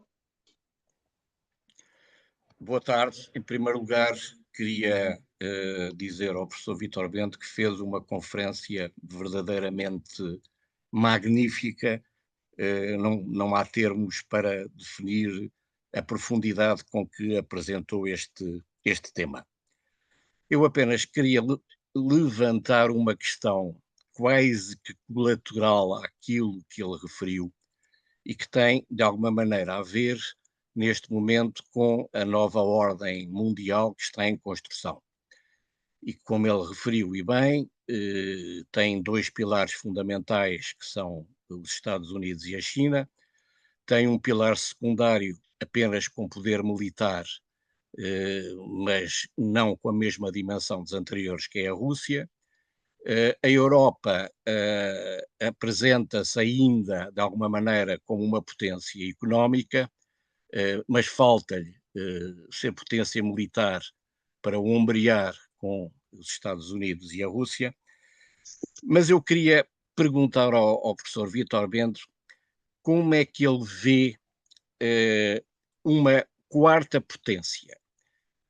E: Boa tarde. Em primeiro lugar, queria dizer ao professor Vítor Bento que fez uma conferência verdadeiramente magnífica não há termos para definir a profundidade com que apresentou este tema. Eu apenas queria levantar uma questão quase que colateral àquilo que ele referiu e que tem, de alguma maneira, a ver, neste momento, com a nova ordem mundial que está em construção. E como ele referiu, e bem, tem dois pilares fundamentais, que são os Estados Unidos e a China, tem um pilar secundário apenas com poder militar, mas não com a mesma dimensão dos anteriores, que é a Rússia. A Europa apresenta-se ainda, de alguma maneira, como uma potência económica, mas falta-lhe ser potência militar para ombrear com os Estados Unidos e a Rússia. Mas eu queria perguntar ao professor Vítor Bento como é que ele vê uma quarta potência,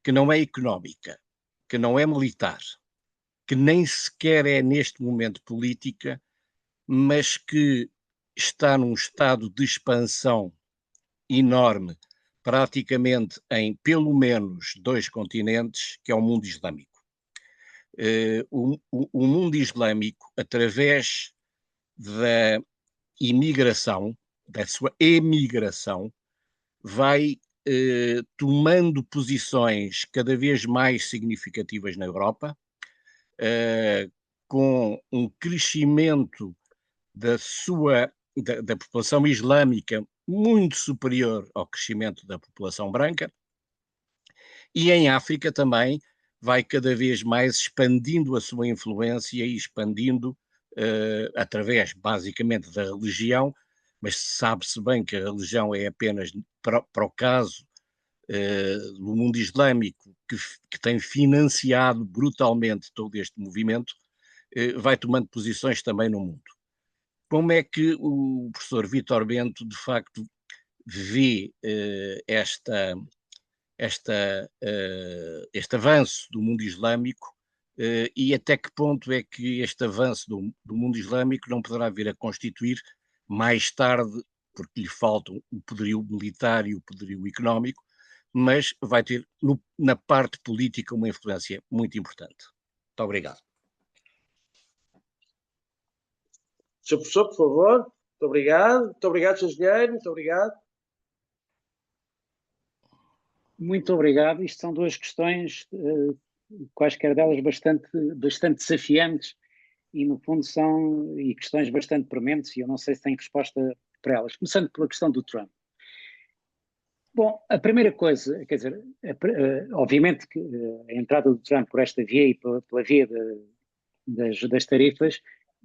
E: que não é económica, que não é militar, que nem sequer é neste momento política, mas que está num estado de expansão enorme, praticamente em pelo menos 2 continentes, que é o mundo islâmico. O mundo islâmico, através da imigração, da sua emigração, vai tomando posições cada vez mais significativas na Europa, com um crescimento da população islâmica muito superior ao crescimento da população branca, e em África também vai cada vez mais expandindo a sua influência e expandindo através, basicamente, da religião, mas sabe-se bem que a religião é apenas para o caso do mundo islâmico, que tem financiado brutalmente todo este movimento, vai tomando posições também no mundo. Como é que o professor Vítor Bento, de facto, vê este avanço do mundo islâmico e até que ponto é que este avanço do mundo islâmico não poderá vir a constituir mais tarde, porque lhe faltam o poderio militar e o poderio económico, mas vai ter na parte política uma influência muito importante. Muito obrigado.
C: Sr. Professor, por favor. Muito obrigado. Muito obrigado, Sr. Engenheiro. Muito obrigado.
B: Muito obrigado. Isto são duas questões, quaisquer delas bastante desafiantes e, no fundo, são questões bastante prementes e eu não sei se tenho resposta para elas. Começando pela questão do Trump. Bom, a primeira coisa, quer dizer, obviamente que a entrada do Trump por esta via e pela via das tarifas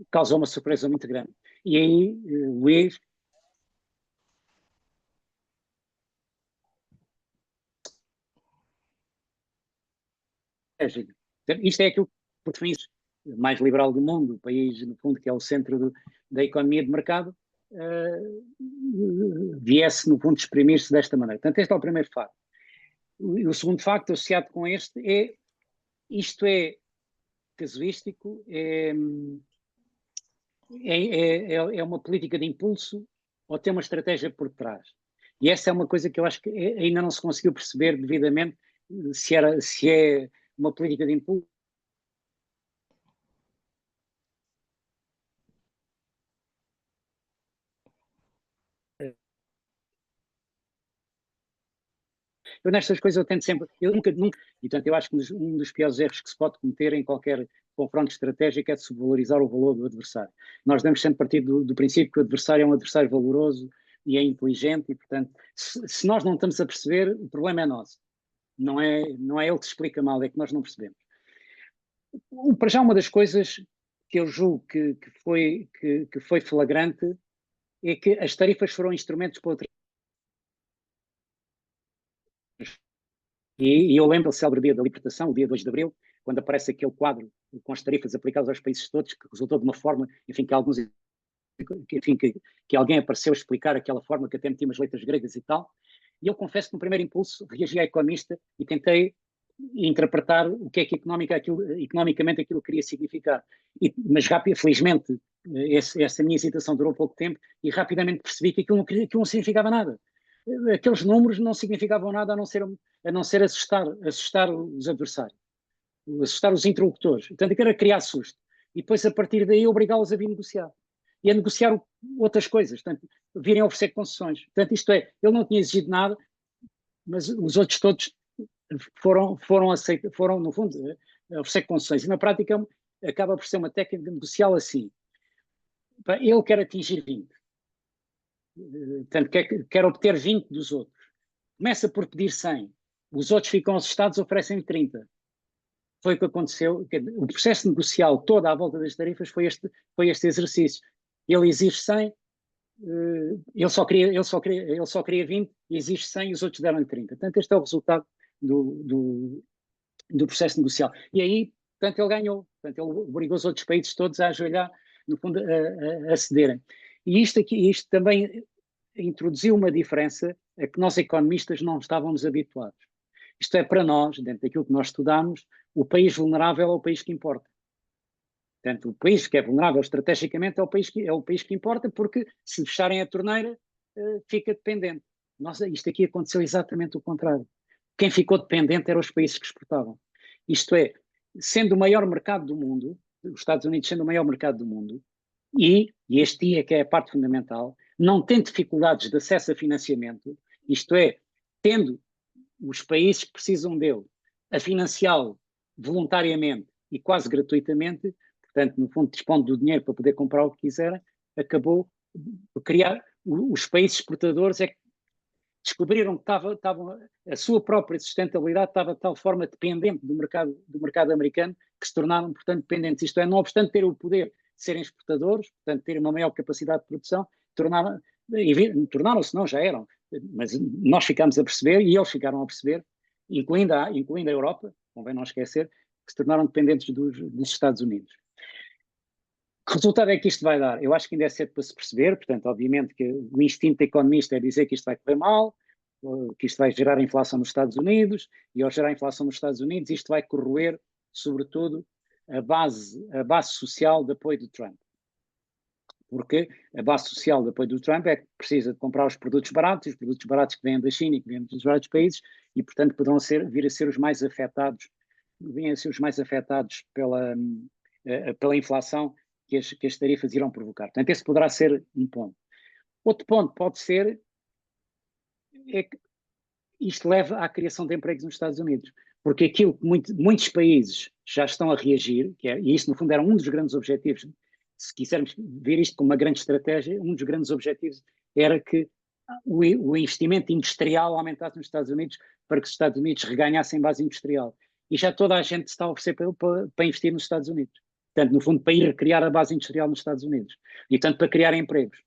B: causou uma surpresa muito grande. E aí o IVE isto é aquilo que por definido mais liberal do mundo, o país, no fundo, que é o centro da economia de mercado, viesse, no fundo, exprimir-se desta maneira. Portanto, este é o primeiro facto. O segundo facto, associado com este, isto é casuístico, é uma política de impulso ou tem uma estratégia por trás. E essa é uma coisa que eu acho que ainda não se conseguiu perceber devidamente se é uma política de impulso. Eu nestas coisas eu tento sempre, eu nunca, e portanto eu acho que um dos piores erros que se pode cometer em qualquer confronto estratégico é de subvalorizar o valor do adversário. Nós devemos sempre partir do princípio que o adversário é um adversário valoroso e é inteligente e, portanto, se nós não estamos a perceber, o problema é nosso. Não é ele que se explica mal, é que nós não percebemos. Para já uma das coisas que eu julgo que foi flagrante é que as tarifas foram instrumentos para outra. E eu lembro do célebre dia da libertação, o dia 2 de Abril, quando aparece aquele quadro com as tarifas aplicadas aos países todos, que resultou de uma forma, enfim, que alguém apareceu a explicar aquela forma, que até metia umas letras gregas e tal. E eu confesso que no primeiro impulso reagi à economista e tentei interpretar o que é que economicamente aquilo queria significar. Mas felizmente, essa minha hesitação durou pouco tempo e rapidamente percebi que aquilo não significava nada. Aqueles números não significavam nada a não ser assustar os adversários, assustar os interlocutores. Portanto, aquilo era criar susto. E depois, a partir daí, obrigá-los a vir negociar. E a negociar outras coisas. Portanto, virem a oferecer concessões. Portanto, isto é, ele não tinha exigido nada, mas os outros todos foram no fundo, oferecer concessões. E na prática acaba por ser uma técnica negocial assim. Ele quer atingir 20. Portanto, quer obter 20 dos outros. Começa por pedir 100. Os outros ficam assustados, oferecem 30. Foi o que aconteceu. O processo negocial toda à volta das tarifas foi este exercício. Ele exige 100, ele só queria 20, exige 100 e os outros deram-lhe 30. Portanto, este é o resultado do processo negocial. E aí, portanto, ele ganhou. Portanto, ele obrigou os outros países todos a ajoelhar, no fundo, a cederem. E isto também introduziu uma diferença a que nós, economistas, não estávamos habituados. Isto é, para nós, dentro daquilo que nós estudamos, o país vulnerável é o país que importa. Portanto, o país que é vulnerável estrategicamente é o país que importa, porque se fecharem a torneira, fica dependente. Isto aqui aconteceu exatamente o contrário. Quem ficou dependente eram os países que exportavam. Isto é, sendo o maior mercado do mundo, os Estados Unidos sendo o maior mercado do mundo, e este dia que é a parte fundamental, não tendo dificuldades de acesso a financiamento, isto é, tendo os países que precisam dele a financiá-lo voluntariamente e quase gratuitamente, portanto, no fundo, dispondo do dinheiro para poder comprar o que quiserem, acabou por criar os países exportadores é que descobriram que a sua própria sustentabilidade estava de tal forma dependente do mercado americano que se tornaram, portanto, dependentes. Isto é, não obstante ter o poder de serem exportadores, portanto, terem uma maior capacidade de produção, tornaram-se, não, já eram, mas nós ficámos a perceber e eles ficaram a perceber, incluindo a Europa, convém não esquecer, que se tornaram dependentes dos Estados Unidos. Que resultado é que isto vai dar? Eu acho que ainda é cedo para se perceber, portanto, obviamente que o instinto economista é dizer que isto vai correr mal, que isto vai gerar inflação nos Estados Unidos, e ao gerar inflação nos Estados Unidos, isto vai corroer, sobretudo, a base social de apoio do Trump. Porque a base social de apoio do Trump é que precisa de comprar os produtos baratos que vêm da China e que vêm dos vários países, e, portanto, poderão vir a ser os mais afetados, pela inflação que as tarifas irão provocar. Portanto, esse poderá ser um ponto. Outro ponto pode ser é que isto leva à criação de empregos nos Estados Unidos, porque aquilo que muitos países já estão a reagir, e isso no fundo era um dos grandes objetivos, se quisermos ver isto como uma grande estratégia, um dos grandes objetivos era que o investimento industrial aumentasse nos Estados Unidos para que os Estados Unidos reganhassem base industrial. E já toda a gente está a oferecer para investir nos Estados Unidos. Portanto, no fundo, para ir recriar a base industrial nos Estados Unidos. E, portanto, para criar empregos.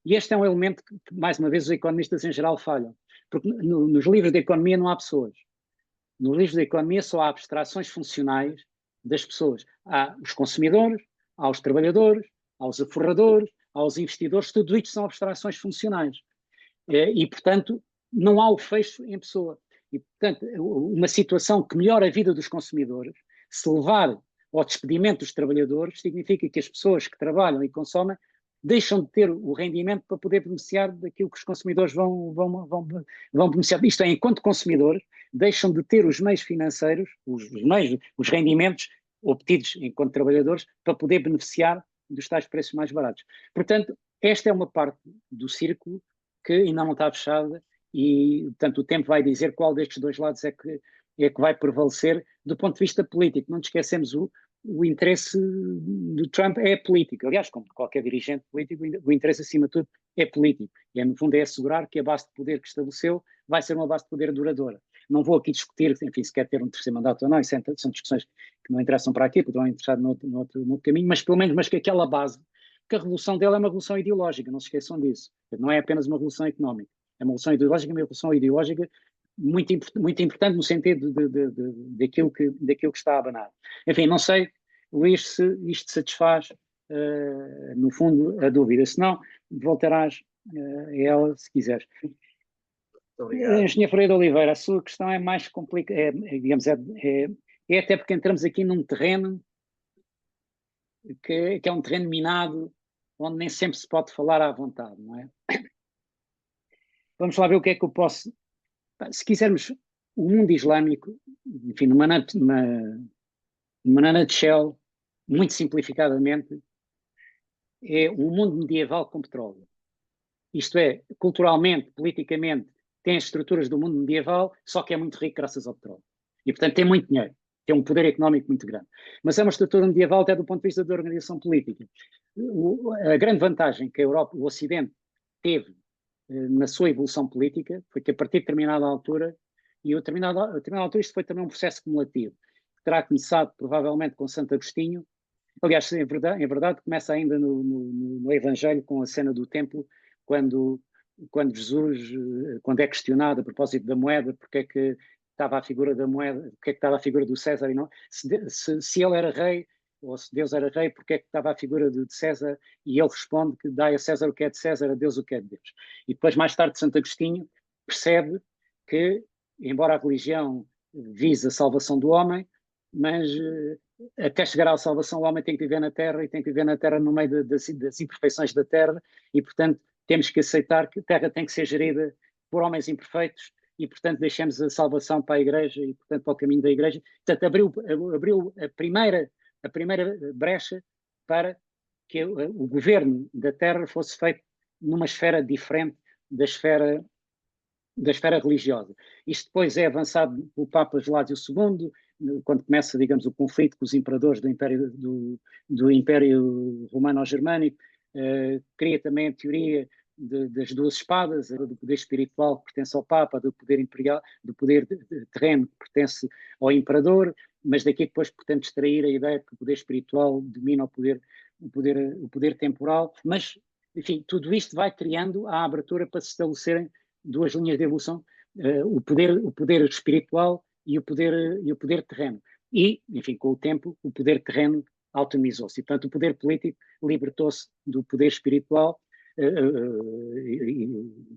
B: E este é um elemento que, mais uma vez, os economistas em geral falham. Porque nos livros de economia não há pessoas. Nos livros de economia só há abstrações funcionais das pessoas. Há os consumidores, há os trabalhadores, há os aforradores, há os investidores. Tudo isto são abstrações funcionais. E, portanto, não há o fecho em pessoa. E, portanto, uma situação que melhora a vida dos consumidores, se levar ao despedimento dos trabalhadores, significa que as pessoas que trabalham e consomem deixam de ter o rendimento para poder beneficiar daquilo que os consumidores vão beneficiar. Isto é, enquanto consumidores, deixam de ter os meios financeiros, os rendimentos obtidos enquanto trabalhadores, para poder beneficiar dos tais preços mais baratos. Portanto, esta é uma parte do círculo que ainda não está fechada e, portanto, o tempo vai dizer qual destes dois lados é que vai prevalecer do ponto de vista político. Não nos esquecemos, o interesse do Trump é político. Aliás, como qualquer dirigente político, o interesse, acima de tudo, é político. E, no fundo, é assegurar que a base de poder que estabeleceu vai ser uma base de poder duradoura. Não vou aqui discutir, enfim, se quer ter um terceiro mandato ou não, isso são discussões que não interessam para aqui, poderão interessar no outro caminho, mas pelo menos que aquela base, que a revolução dele é uma revolução ideológica, não se esqueçam disso. Não é apenas uma revolução económica. É uma revolução ideológica, uma revolução ideológica muito importante no sentido daquilo que está a abanar. Enfim, não sei, Luís, se isto satisfaz, no fundo, a dúvida. Se não, voltarás a ela se quiseres.
C: Muito obrigado.
B: Engenheiro Ferreira de Oliveira, a sua questão é mais complicada, digamos, é até porque entramos aqui num terreno que é um terreno minado, onde nem sempre se pode falar à vontade, não é? Vamos lá ver o que é que eu posso... Se quisermos, o mundo islâmico, enfim, numa nutshell, muito simplificadamente, é um mundo medieval com petróleo. Isto é, culturalmente, politicamente, tem as estruturas do mundo medieval, só que é muito rico graças ao petróleo. E, portanto, tem muito dinheiro, tem um poder económico muito grande. Mas é uma estrutura medieval até do ponto de vista da organização política. A grande vantagem que a Europa, o Ocidente, teve na sua evolução política foi que a partir de determinada altura, e a determinada altura isto foi também um processo cumulativo, que terá começado provavelmente com Santo Agostinho. Aliás, em verdade começa ainda no Evangelho com a cena do templo, quando Jesus, quando é questionado a propósito da moeda, porque é que estava a figura da moeda, porque é que estava a figura do César e não, se ele era rei, ou se Deus era rei, porque é que estava a figura de César, e ele responde que dai a César o que é de César, a Deus o que é de Deus. E depois, mais tarde, Santo Agostinho percebe que, embora a religião vise a salvação do homem, mas até chegar à salvação o homem tem que viver na terra, e tem que viver na terra no meio das imperfeições da terra, e portanto temos que aceitar que a terra tem que ser gerida por homens imperfeitos, e portanto deixemos a salvação para a igreja, e portanto para o caminho da igreja. Portanto abriu a primeira brecha para que o governo da terra fosse feito numa esfera diferente da esfera religiosa. Isto depois é avançado pelo Papa Geládio II, quando começa, digamos, o conflito com os imperadores do Império Romano-Germânico, cria também a teoria das duas espadas, do poder espiritual que pertence ao Papa, do poder imperial, do poder terreno que pertence ao imperador, mas daqui depois pretende extrair a ideia de que o poder espiritual domina o poder temporal, mas, enfim, tudo isto vai criando a abertura para se estabelecerem duas linhas de evolução, o poder espiritual e o poder terreno. E, enfim, com o tempo, o poder terreno autonomizou-se. E, portanto, o poder político libertou-se do poder espiritual e,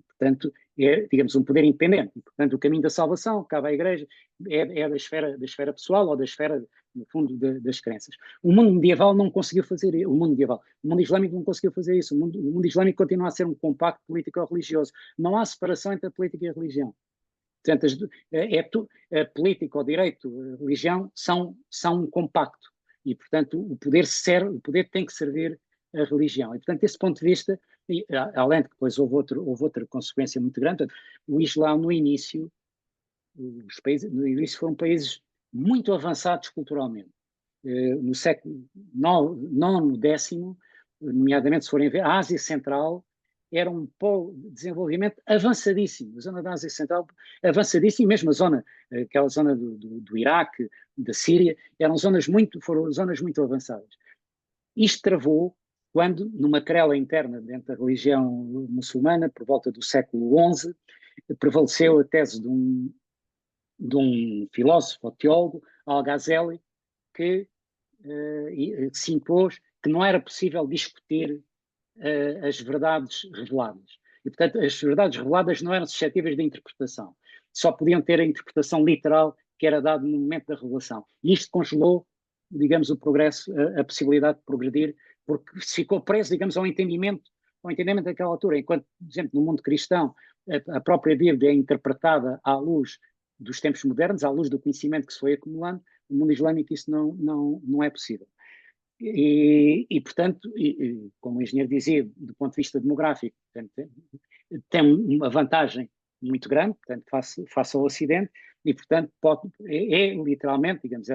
B: portanto, é, digamos, um poder independente. E, portanto, o caminho da salvação, cabe à Igreja, é da esfera pessoal ou da esfera, no fundo, das crenças. O mundo medieval não conseguiu fazer isso. O mundo islâmico não conseguiu fazer isso. O mundo islâmico continua a ser um compacto político-religioso. Não há separação entre a política e a religião. Portanto, a política, o direito, a religião são um compacto. E, portanto, o poder tem que servir a religião. E, portanto, desse ponto de vista, além de que depois houve outra consequência muito grande, o Islão, no início foram países muito avançados culturalmente. No século IX, X, nomeadamente se forem ver, a Ásia Central era um polo de desenvolvimento avançadíssimo. A zona da Ásia Central avançadíssima, mesmo aquela zona do Iraque, da Síria, foram zonas muito avançadas. Isto travou quando, numa querela interna dentro da religião muçulmana, por volta do século XI, prevaleceu a tese de um filósofo ou teólogo, Al-Ghazali, que se impôs que não era possível discutir as verdades reveladas. E, portanto, as verdades reveladas não eram suscetíveis de interpretação. Só podiam ter a interpretação literal que era dada no momento da revelação. E isto congelou, digamos, o progresso, a possibilidade de progredir, porque se ficou preso, digamos, ao entendimento daquela altura. Enquanto, por exemplo, no mundo cristão, a própria Bíblia é interpretada à luz dos tempos modernos, à luz do conhecimento que se foi acumulando, no mundo islâmico isso não é possível. E portanto, como o engenheiro dizia, do ponto de vista demográfico, portanto, tem uma vantagem muito grande, portanto, face ao Ocidente, e portanto literalmente, digamos,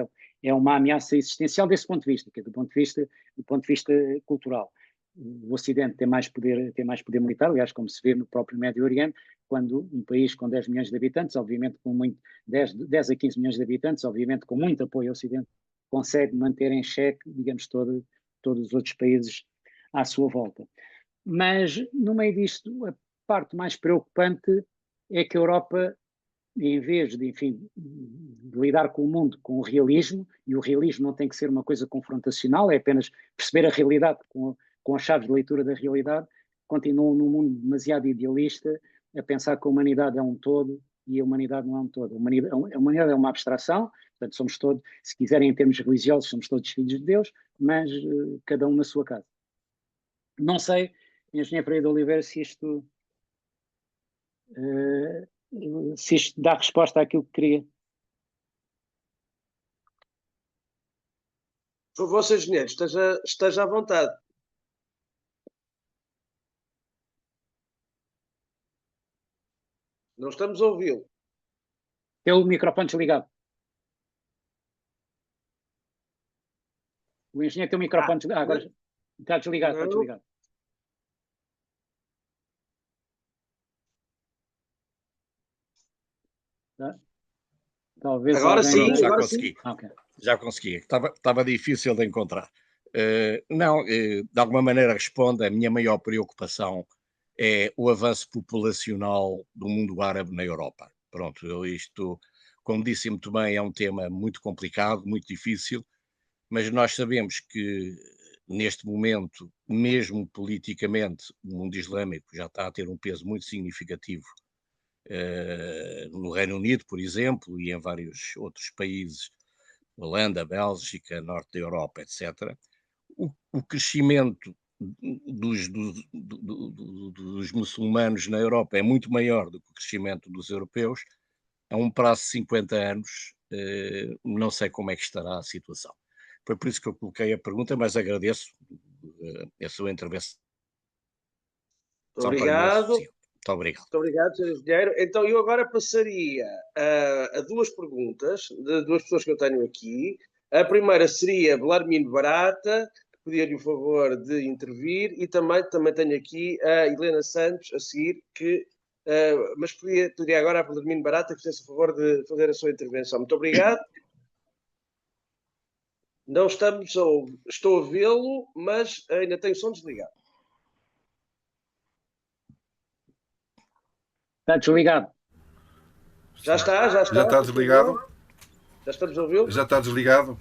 B: é uma ameaça existencial desse ponto de vista, que é do ponto de vista cultural. O Ocidente tem mais poder militar, aliás, como se vê no próprio Médio Oriente, quando um país com 10 milhões de habitantes, obviamente com 10 a 15 milhões de habitantes, obviamente com muito apoio ao Ocidente, consegue manter em xeque, digamos, todos os outros países à sua volta. Mas, no meio disto, a parte mais preocupante é que a Europa, em vez de lidar com o mundo com o realismo, e o realismo não tem que ser uma coisa confrontacional, é apenas perceber a realidade com as chaves de leitura da realidade, continua num mundo demasiado idealista a pensar que a humanidade é um todo e a humanidade não é um todo. A humanidade é uma abstração, portanto, somos todos, se quiserem em termos religiosos, somos todos filhos de Deus, mas cada um na sua casa. Não sei, Engenheiro Pereira de Oliveira, se isto dá resposta àquilo que queria.
C: Por favor, Sr. Engenheiro, esteja à vontade. Não estamos a ouvi-lo.
B: Tem o microfone desligado. O engenheiro tem o microfone desligado. Agora está desligado, está desligado. Tá? Talvez
C: agora sim,
E: Pronto, já
C: agora
E: consegui.
C: sim.
B: Okay.
E: Já consegui. Estava difícil de encontrar. Não, de alguma maneira responde. A minha maior preocupação é o avanço populacional do mundo árabe na Europa. Pronto, isto, como disse muito bem, é um tema muito complicado, muito difícil, mas nós sabemos que neste momento, mesmo politicamente, o mundo islâmico já está a ter um peso muito significativo no Reino Unido, por exemplo, e em vários outros países, Holanda, Bélgica, Norte da Europa, etc. O crescimento dos muçulmanos na Europa é muito maior do que o crescimento dos europeus. A um prazo de 50 anos, não sei como é que estará a situação. Foi por isso que eu coloquei a pergunta, mas agradeço a sua intervenção.
C: Muito obrigado.
E: Muito obrigado.
C: Muito obrigado, Sr. Engenheiro. Então, eu agora passaria a duas perguntas de duas pessoas que eu tenho aqui. A primeira seria Belarmino Barata, que pedia-lhe o favor de intervir, e também tenho aqui a Helena Santos a seguir, mas pediria agora a Belarmino Barata que fizesse o favor de fazer a sua intervenção. Muito obrigado. Não estamos a ouvir. Estou a vê-lo, mas ainda tenho o som desligado.
B: Está desligado.
C: Já está?
D: Já está desligado?
C: Já estamos a ouvi-lo?
D: Já está desligado?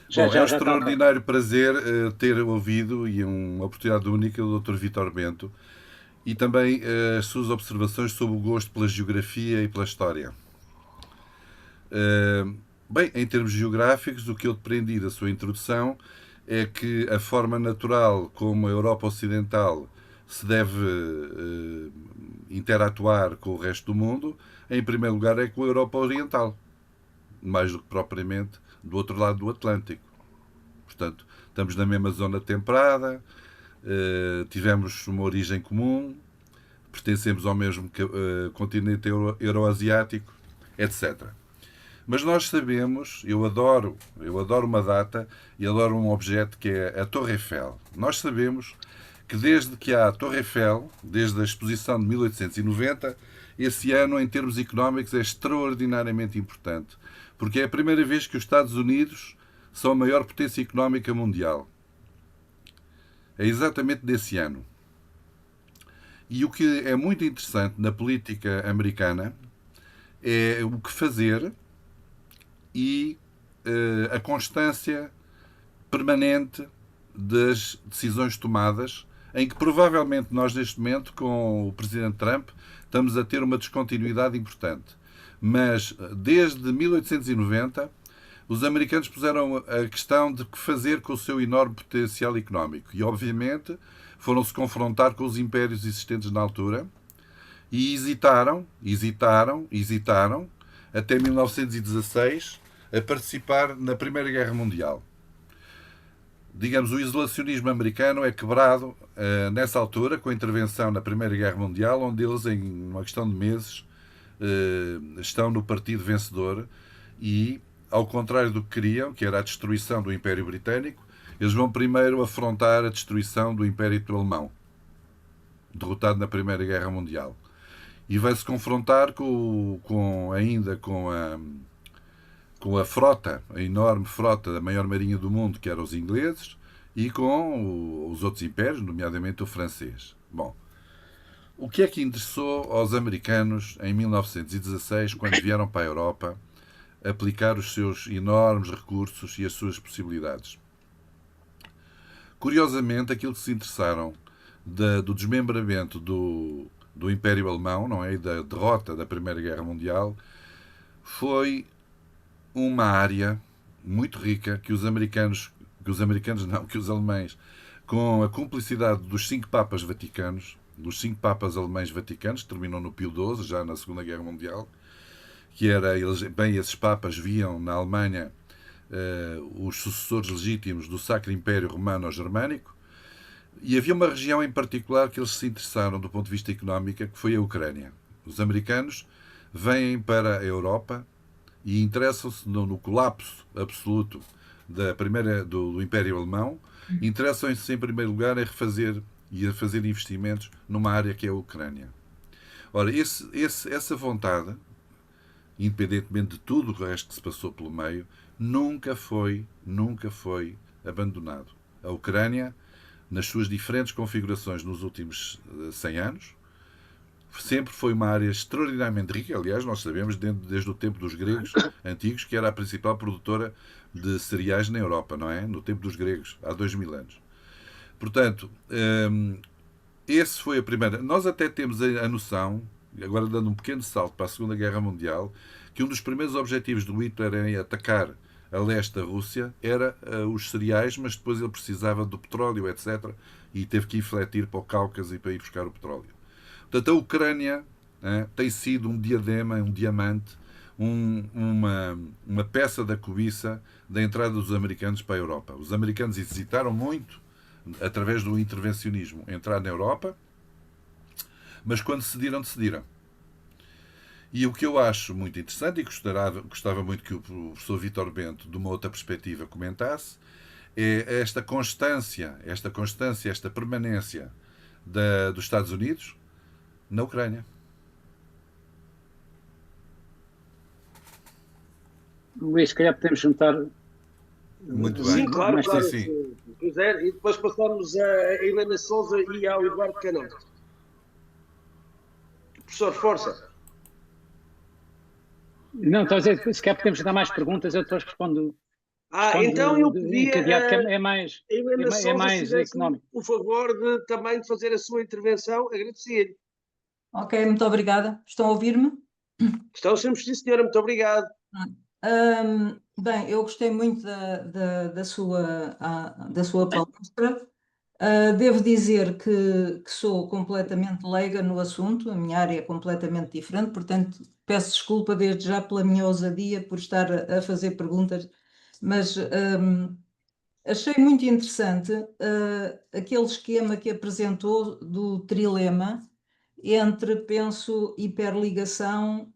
B: Já
D: é um
B: está.
D: extraordinário prazer ter ouvido, e uma oportunidade única, o Dr. Vítor Bento, e também as suas observações sobre o gosto pela geografia e pela história. Bem, em termos geográficos, o que eu depreendi da sua introdução é que a forma natural como a Europa Ocidental se deve interatuar com o resto do mundo, em primeiro lugar, é com a Europa Oriental, mais do que propriamente do outro lado do Atlântico. Portanto, estamos na mesma zona temperada, tivemos uma origem comum, pertencemos ao mesmo continente euroasiático, etc. Mas nós sabemos, eu adoro uma data e adoro um objeto que é a Torre Eiffel. Nós sabemos que desde que há a Torre Eiffel, desde a exposição de 1890, esse ano, em termos económicos, é extraordinariamente importante, porque é a primeira vez que os Estados Unidos são a maior potência económica mundial. É exatamente desse ano. E o que é muito interessante na política americana é o que fazer e a constância permanente das decisões tomadas, em que provavelmente nós, neste momento, com o Presidente Trump, estamos a ter uma descontinuidade importante. Mas desde 1890, os americanos puseram a questão de que fazer com o seu enorme potencial económico. E, obviamente, foram-se confrontar com os impérios existentes na altura e hesitaram, até 1916, a participar na Primeira Guerra Mundial. Digamos, o isolacionismo americano é quebrado nessa altura, com a intervenção na Primeira Guerra Mundial, onde eles, em uma questão de meses, estão no partido vencedor e, ao contrário do que queriam, que era a destruição do Império Britânico, eles vão primeiro afrontar a destruição do Império Alemão, derrotado na Primeira Guerra Mundial. E vai-se confrontar ainda com a frota, a enorme frota da maior marinha do mundo, que eram os ingleses, e com os outros impérios, nomeadamente o francês. Bom, o que é que interessou aos americanos em 1916, quando vieram para a Europa aplicar os seus enormes recursos e as suas possibilidades? Curiosamente, aquilo que se interessaram do desmembramento do Império Alemão, não é? E da derrota da Primeira Guerra Mundial, foi uma área muito rica que os americanos não, que os alemães, com a cumplicidade dos 5 papas vaticanos, dos 5 papas alemães vaticanos, que terminou no Pio XII, já na Segunda Guerra Mundial, que era, esses papas viam na Alemanha os sucessores legítimos do Sacro Império Romano-Germânico, e havia uma região em particular que eles se interessaram do ponto de vista económico, que foi a Ucrânia. Os americanos vêm para a Europa e interessam-se no colapso absoluto do Império Alemão, interessam-se em primeiro lugar em refazer e a fazer investimentos numa área que é a Ucrânia. Ora, essa vontade, independentemente de tudo o resto que se passou pelo meio, nunca foi abandonado. A Ucrânia, nas suas diferentes configurações nos últimos 100 anos, sempre foi uma área extraordinariamente rica. Aliás, nós sabemos, desde o tempo dos gregos antigos, que era a principal produtora de cereais na Europa, não é? No tempo dos gregos, há 2000 anos. Portanto, esse foi a primeira. Nós até temos a noção, agora dando um pequeno salto para a Segunda Guerra Mundial, que um dos primeiros objetivos do Hitler em atacar a leste da Rússia era os cereais, mas depois ele precisava do petróleo, etc. E teve que infletir para o Cáucaso e para ir buscar o petróleo. Portanto, a Ucrânia tem sido um diadema, um diamante, uma peça da cobiça da entrada dos americanos para a Europa. Os americanos hesitaram muito, através do intervencionismo, entrar na Europa, mas quando decidiram. E o que eu acho muito interessante, e gostava muito que o professor Vítor Bento, de uma outra perspectiva, comentasse, é esta constância, esta permanência dos Estados Unidos na Ucrânia.
B: Luís, se calhar podemos juntar.
D: Muito bem.
C: Sim, claro,
B: Mas,
C: claro.
D: sim.
C: Se quiser, e depois passamos a Helena Souza e ao Eduardo Canastro. Professor, força.
B: Não, estou a dizer, se calhar podemos dar mais perguntas, eu depois respondo.
C: Então eu pedia
B: encadeado, que é mais,
C: a Helena Souza,
B: é mais
C: se fizesse
B: económico.
C: o favor também de fazer a sua intervenção, agradecia-lhe.
F: Ok, muito obrigada. Estão a ouvir-me?
C: Estão sempre, sim, senhora, muito obrigado.
F: Bem, eu gostei muito da sua palestra. Devo dizer que sou completamente leiga no assunto, a minha área é completamente diferente, portanto, peço desculpa desde já pela minha ousadia por estar a fazer perguntas, mas achei muito interessante aquele esquema que apresentou do trilema entre, penso, hiperligação,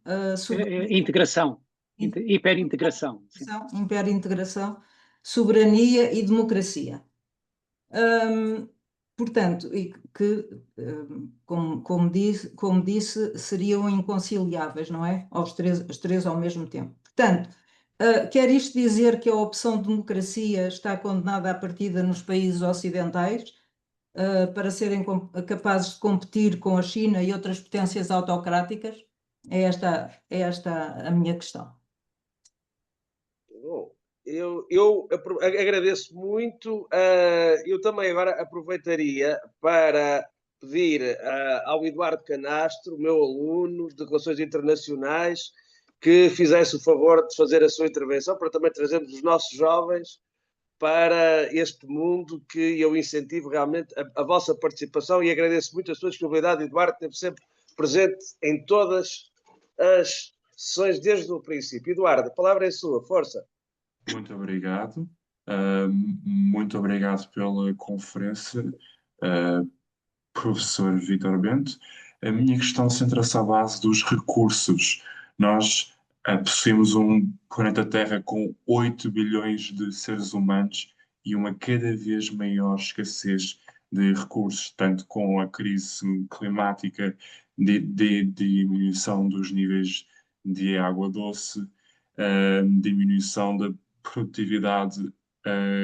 B: Integração, hiperintegração.
F: hiperintegração, soberania e democracia. Portanto, e que, como disse, seriam inconciliáveis, não é? Os três ao mesmo tempo. Portanto, quer isto dizer que a opção de democracia está condenada à partida nos países ocidentais para serem capazes de competir com a China e outras potências autocráticas? É esta a minha questão.
C: Bom, eu agradeço muito. Eu também agora aproveitaria para pedir ao Eduardo Canastro, meu aluno de Relações Internacionais, que fizesse o favor de fazer a sua intervenção para também trazermos os nossos jovens para este mundo, que eu incentivo realmente a vossa participação e agradeço muito a sua disponibilidade. Eduardo esteve sempre presente em todas as sessões desde o princípio. Eduardo, a palavra é sua, força.
G: Muito obrigado. Muito obrigado pela conferência, professor Vítor Bento. A minha questão centra-se à base dos recursos. Nós possuímos um planeta Terra com 8 bilhões de seres humanos e uma cada vez maior escassez de recursos, tanto com a crise climática, de diminuição dos níveis de água doce, diminuição da produtividade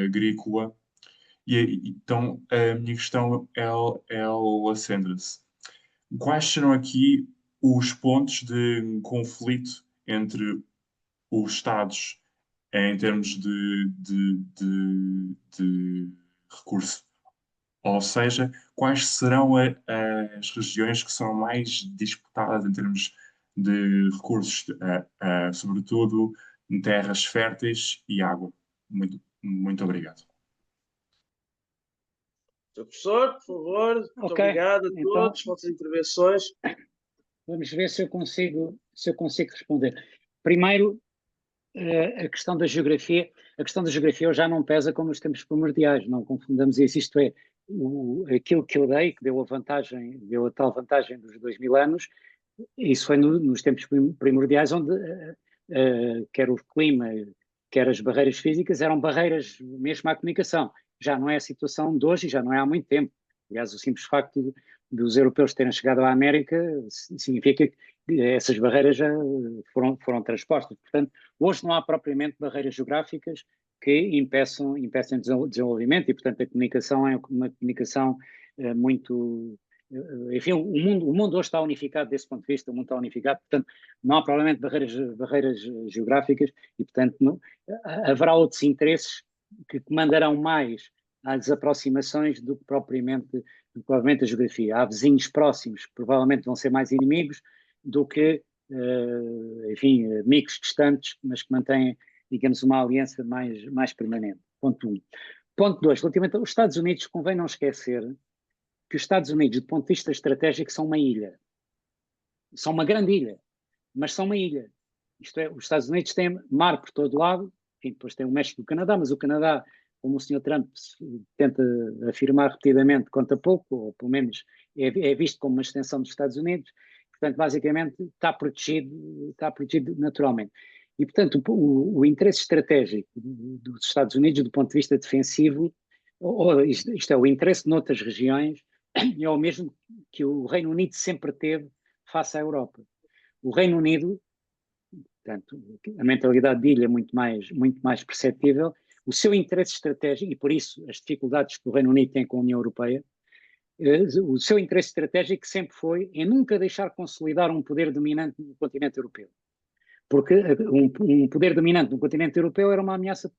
G: agrícola. Então, a minha questão ela centra-se. Quais serão aqui os pontos de conflito entre os Estados em termos de recurso? Ou seja, quais serão as regiões que são mais disputadas em termos de recursos, sobretudo em terras férteis e água? Muito obrigado.
C: Sr. Professor, por favor, muito
B: Ok,
C: obrigado a
B: então
C: todos, vossas intervenções.
B: vamos ver se eu consigo responder. Primeiro, a questão da geografia. A questão da geografia já não pesa como nos tempos primordiais, não confundamos isso. Isto é, aquilo que eu dei, que deu a tal vantagem dos 2000 anos, isso foi nos tempos primordiais, onde quer o clima, quer as barreiras físicas, eram barreiras mesmo à comunicação. Já não é a situação de hoje e já não é há muito tempo. Aliás, o simples facto dos europeus terem chegado à América significa que essas barreiras já foram transpostas. Portanto, hoje não há propriamente barreiras geográficas que impeçam o desenvolvimento e, portanto, a comunicação é uma comunicação muito... Enfim, o mundo hoje está unificado desse ponto de vista, o mundo está unificado, portanto, não há provavelmente barreiras geográficas e, portanto, haverá outros interesses que mandarão mais às aproximações do que propriamente a geografia. Há vizinhos próximos que provavelmente vão ser mais inimigos do que, enfim, amigos distantes, mas que mantêm, digamos, uma aliança mais permanente. Ponto 1. Ponto 2. Relativamente aos Estados Unidos, convém não esquecer que os Estados Unidos, do ponto de vista estratégico, são uma ilha. São uma grande ilha, mas são uma ilha. Isto é, os Estados Unidos têm mar por todo lado, enfim, depois tem o México e o Canadá, mas o Canadá, como o Sr. Trump tenta afirmar repetidamente, conta pouco, ou pelo menos é visto como uma extensão dos Estados Unidos, portanto, basicamente está protegido naturalmente. E, portanto, o interesse estratégico dos Estados Unidos, do ponto de vista defensivo, isto é, o interesse noutras regiões, é o mesmo que o Reino Unido sempre teve face à Europa. O Reino Unido, portanto, a mentalidade de ilha é muito mais perceptível, o seu interesse estratégico, e por isso as dificuldades que o Reino Unido tem com a União Europeia, o seu interesse estratégico sempre foi em nunca deixar consolidar um poder dominante no continente europeu. Porque um poder dominante no continente europeu era uma ameaça.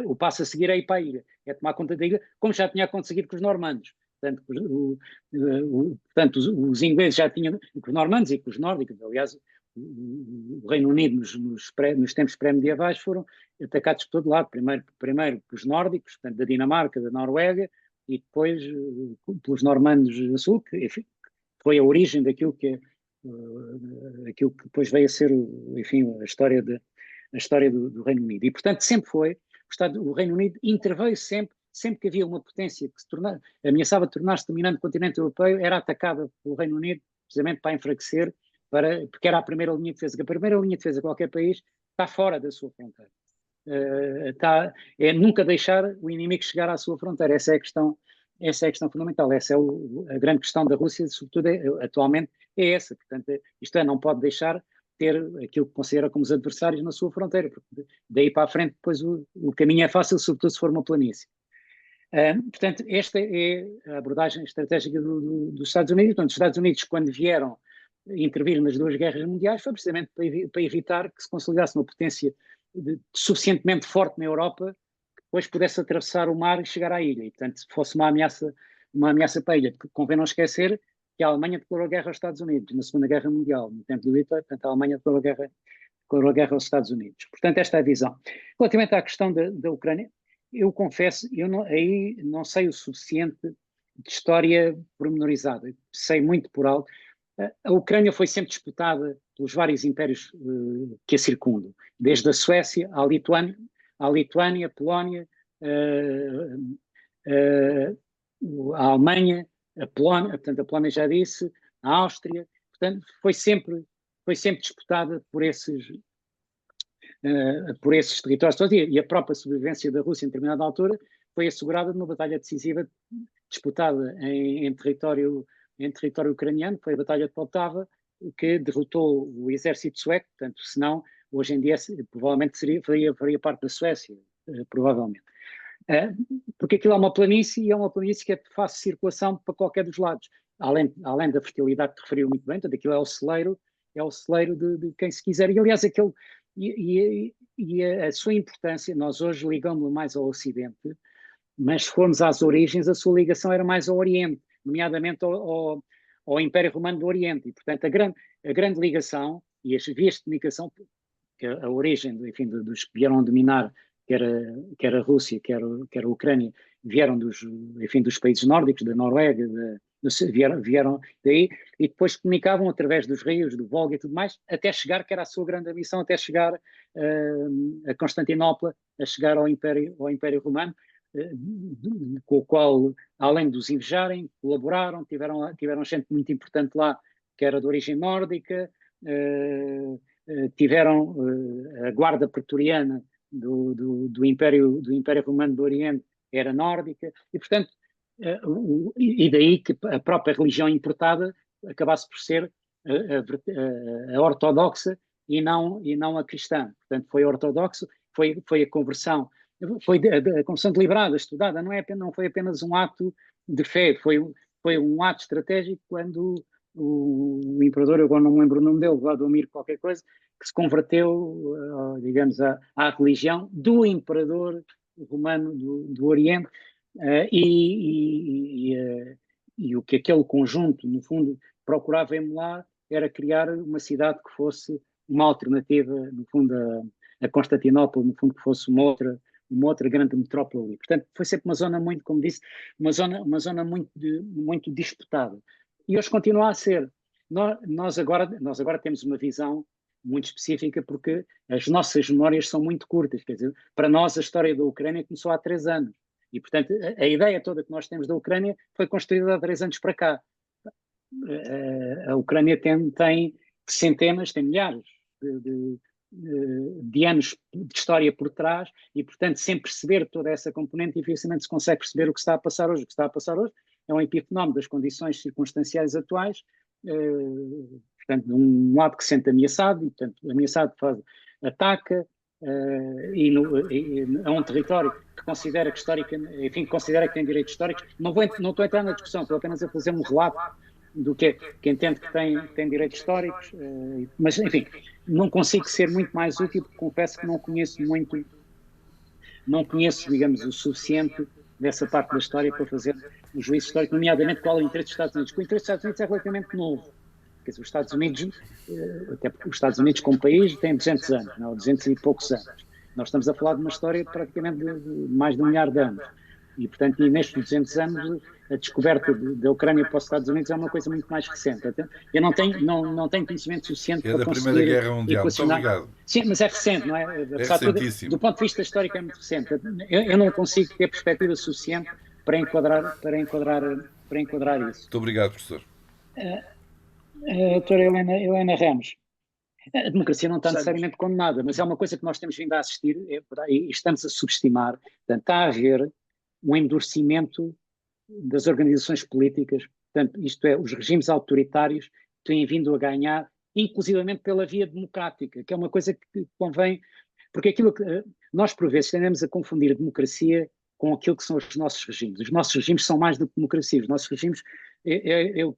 B: O passo a seguir é ir para a ilha, é tomar conta da ilha, como já tinha acontecido com os normandos. Portanto, os ingleses já tinham, com os normandos e com os nórdicos, aliás, o Reino Unido nos tempos pré-medievais foram atacados por todo lado, primeiro pelos nórdicos, portanto, da Dinamarca, da Noruega, e depois pelos normandos a sul, que enfim, foi a origem daquilo que depois veio a ser, enfim, a história do Reino Unido. E, portanto, sempre foi, o Reino Unido interveio sempre que havia uma potência que ameaçava tornar-se dominante no continente europeu, era atacada pelo Reino Unido, precisamente para enfraquecer, porque era a primeira linha de defesa. A primeira linha de defesa de qualquer país está fora da sua fronteira. É nunca deixar o inimigo chegar à sua fronteira. Essa é a questão fundamental. Essa é a grande questão da Rússia, sobretudo atualmente, é essa. Portanto, isto é, não pode deixar ter aquilo que considera como os adversários na sua fronteira, porque daí para a frente depois o caminho é fácil, sobretudo se for uma planície. Portanto, esta é a abordagem estratégica dos Estados Unidos. Portanto, os Estados Unidos, quando vieram intervir nas duas guerras mundiais, foi precisamente para evitar que se consolidasse uma potência suficientemente forte na Europa que depois pudesse atravessar o mar e chegar à ilha. E, portanto, se fosse uma ameaça para a ilha, porque convém não esquecer que a Alemanha declarou guerra aos Estados Unidos na Segunda Guerra Mundial, no tempo do Hitler, portanto, a Alemanha declarou guerra aos Estados Unidos. Portanto, esta é a visão. Relativamente à questão da Ucrânia, eu confesso, aí não sei o suficiente de história pormenorizada, sei muito por alto. A Ucrânia foi sempre disputada pelos vários impérios que a circundam, desde a Suécia à Lituânia, Polónia, a Alemanha, a Polónia, portanto a Polónia já disse, a Áustria, portanto foi sempre disputada por esses territórios todos, e a própria sobrevivência da Rússia em determinada altura foi assegurada numa batalha decisiva disputada em território ucraniano, que foi a Batalha de Poltava, que derrotou o exército sueco, portanto, senão, hoje em dia, provavelmente faria parte da Suécia, provavelmente. Porque aquilo é uma planície, e é uma planície que é de fácil circulação para qualquer dos lados, além da fertilidade que referiu muito bem, portanto, aquilo é o celeiro de quem se quiser, e aliás, a sua importância, nós hoje ligamos-lo mais ao Ocidente, Mas se formos às origens, a sua ligação era mais ao Oriente, nomeadamente ao Império Romano do Oriente. E, portanto, a grande ligação e as vias de comunicação, que a origem, enfim, dos que vieram a dominar, quer a Rússia, quer a Ucrânia, vieram enfim, dos países nórdicos, da Noruega, vieram daí, e depois comunicavam através dos rios, do Volga e tudo mais, até chegar, que era a sua grande ambição, até chegar a Constantinopla, a chegar ao Império Romano, com o qual, além de os invejarem, colaboraram, tiveram gente muito importante lá, que era de origem nórdica, tiveram a guarda pretoriana do Império Romano do Oriente, era nórdica, e portanto, e daí que a própria religião importada acabasse por ser a ortodoxa e não a cristã. Portanto, foi ortodoxo, foi a conversão, foi a conversão deliberada, estudada, não foi apenas um ato de fé, foi um ato estratégico quando o imperador, eu agora não me lembro o nome dele, Vladimir qualquer coisa, que se converteu, digamos, à religião do imperador romano do Oriente, e o que aquele conjunto, no fundo, procurava emular era criar uma cidade que fosse uma alternativa, no fundo, a Constantinopla, no fundo, que fosse uma outra grande metrópole ali. Portanto, foi sempre uma zona muito, como disse, uma zona muito disputada. E hoje continua a ser. Nós agora temos uma visão muito específica porque as nossas memórias são muito curtas. Quer dizer, para nós a história da Ucrânia começou há 3 anos. E, portanto, a ideia toda que nós temos da Ucrânia foi construída há 3 anos para cá. A Ucrânia tem centenas, tem milhares de anos de história por trás e, portanto, sem perceber toda essa componente, dificilmente se consegue perceber o que está a passar hoje. O que está a passar hoje é um epifenómeno das condições circunstanciais atuais, portanto, de um lado que se sente ameaçado, e, portanto, ameaçado ataca, a um território que considera que considera que tem direitos históricos. Não estou a entrar na discussão, estou apenas a fazer um relato do que entende que tem direitos históricos, mas, enfim, não consigo ser muito mais útil, porque confesso que não conheço, digamos, o suficiente dessa parte da história para fazer um juízo histórico, nomeadamente qual é o interesse dos Estados Unidos. Porque o interesse dos Estados Unidos é relativamente novo. Quer dizer, os Estados Unidos, até porque os Estados Unidos como país têm 200 anos, não, 200 e poucos anos. Nós estamos a falar de uma história praticamente de mais de 1 milhar de anos. E, portanto, nestes 200 anos, a descoberta da Ucrânia para os Estados Unidos é uma coisa muito mais recente. Eu não tenho conhecimento suficiente para conseguir...
D: É da Primeira Guerra Mundial, muito obrigado.
B: Sim, mas é recente, não é?
D: Recentíssimo.
B: Do ponto de vista histórico é muito recente. Eu não consigo ter perspectiva suficiente para enquadrar isso.
D: Muito obrigado, professor.
B: Doutora Helena Ramos, a democracia não está necessariamente condenada, mas é uma coisa que nós temos vindo a assistir e estamos a subestimar. Portanto, está a haver um endurecimento das organizações políticas, portanto, isto é, os regimes autoritários têm vindo a ganhar, inclusivamente pela via democrática, que é uma coisa que convém, porque aquilo que nós, por vezes, tendemos a confundir a democracia com aquilo que são os nossos regimes. Os nossos regimes são mais do que democracia. Os nossos regimes, eu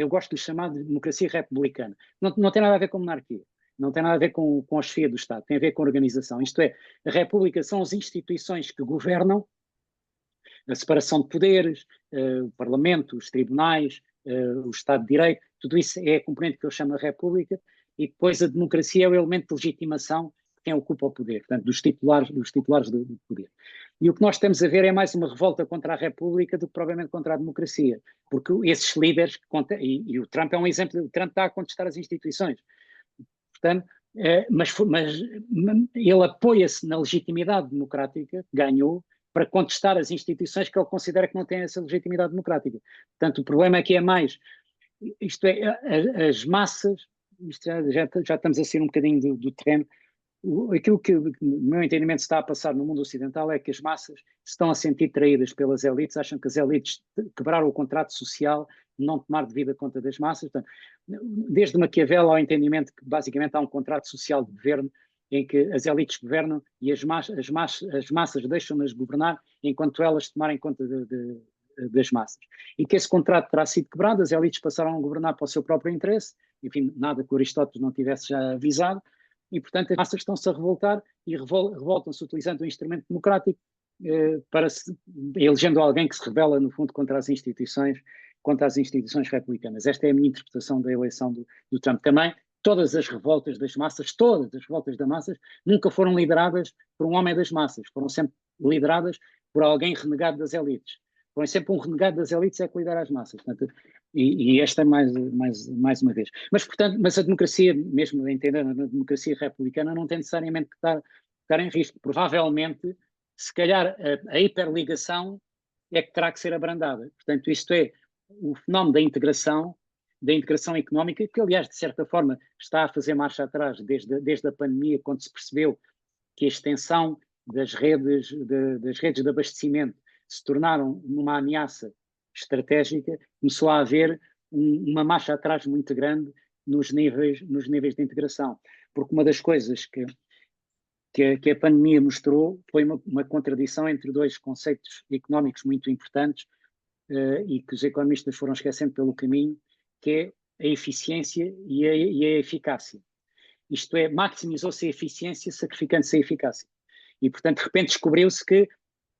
B: gosto de lhe chamar de democracia republicana. Não tem nada a ver com monarquia. Não tem nada a ver com a chefia do Estado. Tem a ver com a organização. Isto é, a república são as instituições que governam, a separação de poderes, o Parlamento, os tribunais, o Estado de Direito, tudo isso é a componente que eu chamo de república, e depois a democracia é o elemento de legitimação de quem ocupa o poder, portanto, dos titulares do poder. E o que nós estamos a ver é mais uma revolta contra a república do que propriamente contra a democracia, porque esses líderes, e o Trump é um exemplo, o Trump está a contestar as instituições, portanto, mas ele apoia-se na legitimidade democrática que ganhou para contestar as instituições que ele considera que não têm essa legitimidade democrática. Portanto, o problema é que é mais, isto é, as massas, isto já estamos a sair um bocadinho do terreno, aquilo que, no meu entendimento, está a passar no mundo ocidental é que as massas se estão a sentir traídas pelas elites, acham que as elites quebraram o contrato social, não tomar devida conta das massas. Portanto, desde Maquiavel ao entendimento que, basicamente, há um contrato social de governo em que as elites governam e as massas deixam-nas governar enquanto elas tomarem conta das massas. E que esse contrato terá sido quebrado, as elites passaram a governar para o seu próprio interesse, enfim, nada que Aristóteles não tivesse já avisado, e, portanto, as massas estão-se a revoltar e revoltam-se utilizando um instrumento democrático elegendo alguém que se rebela, no fundo, contra as instituições republicanas. Esta é a minha interpretação da eleição do Trump. Também, todas as revoltas das massas nunca foram lideradas por um homem das massas, foram sempre lideradas por alguém renegado das elites. Foi sempre um renegado das elites é que lidera as massas. Portanto, e esta é mais uma vez. Mas a democracia, mesmo entendendo a democracia republicana, não tem necessariamente que estar em risco. Provavelmente, se calhar, a hiperligação é que terá que ser abrandada. Portanto, isto é o fenómeno da integração económica, que, aliás, de certa forma, está a fazer marcha atrás desde a pandemia, quando se percebeu que a extensão das redes de abastecimento se tornaram uma ameaça estratégica, começou a haver uma marcha atrás muito grande nos níveis de integração. Porque uma das coisas que a pandemia mostrou foi uma contradição entre dois conceitos económicos muito importantes e que os economistas foram esquecendo pelo caminho, que é a eficiência e a eficácia. Isto é, maximizou-se a eficiência sacrificando-se a eficácia. E, portanto, de repente descobriu-se que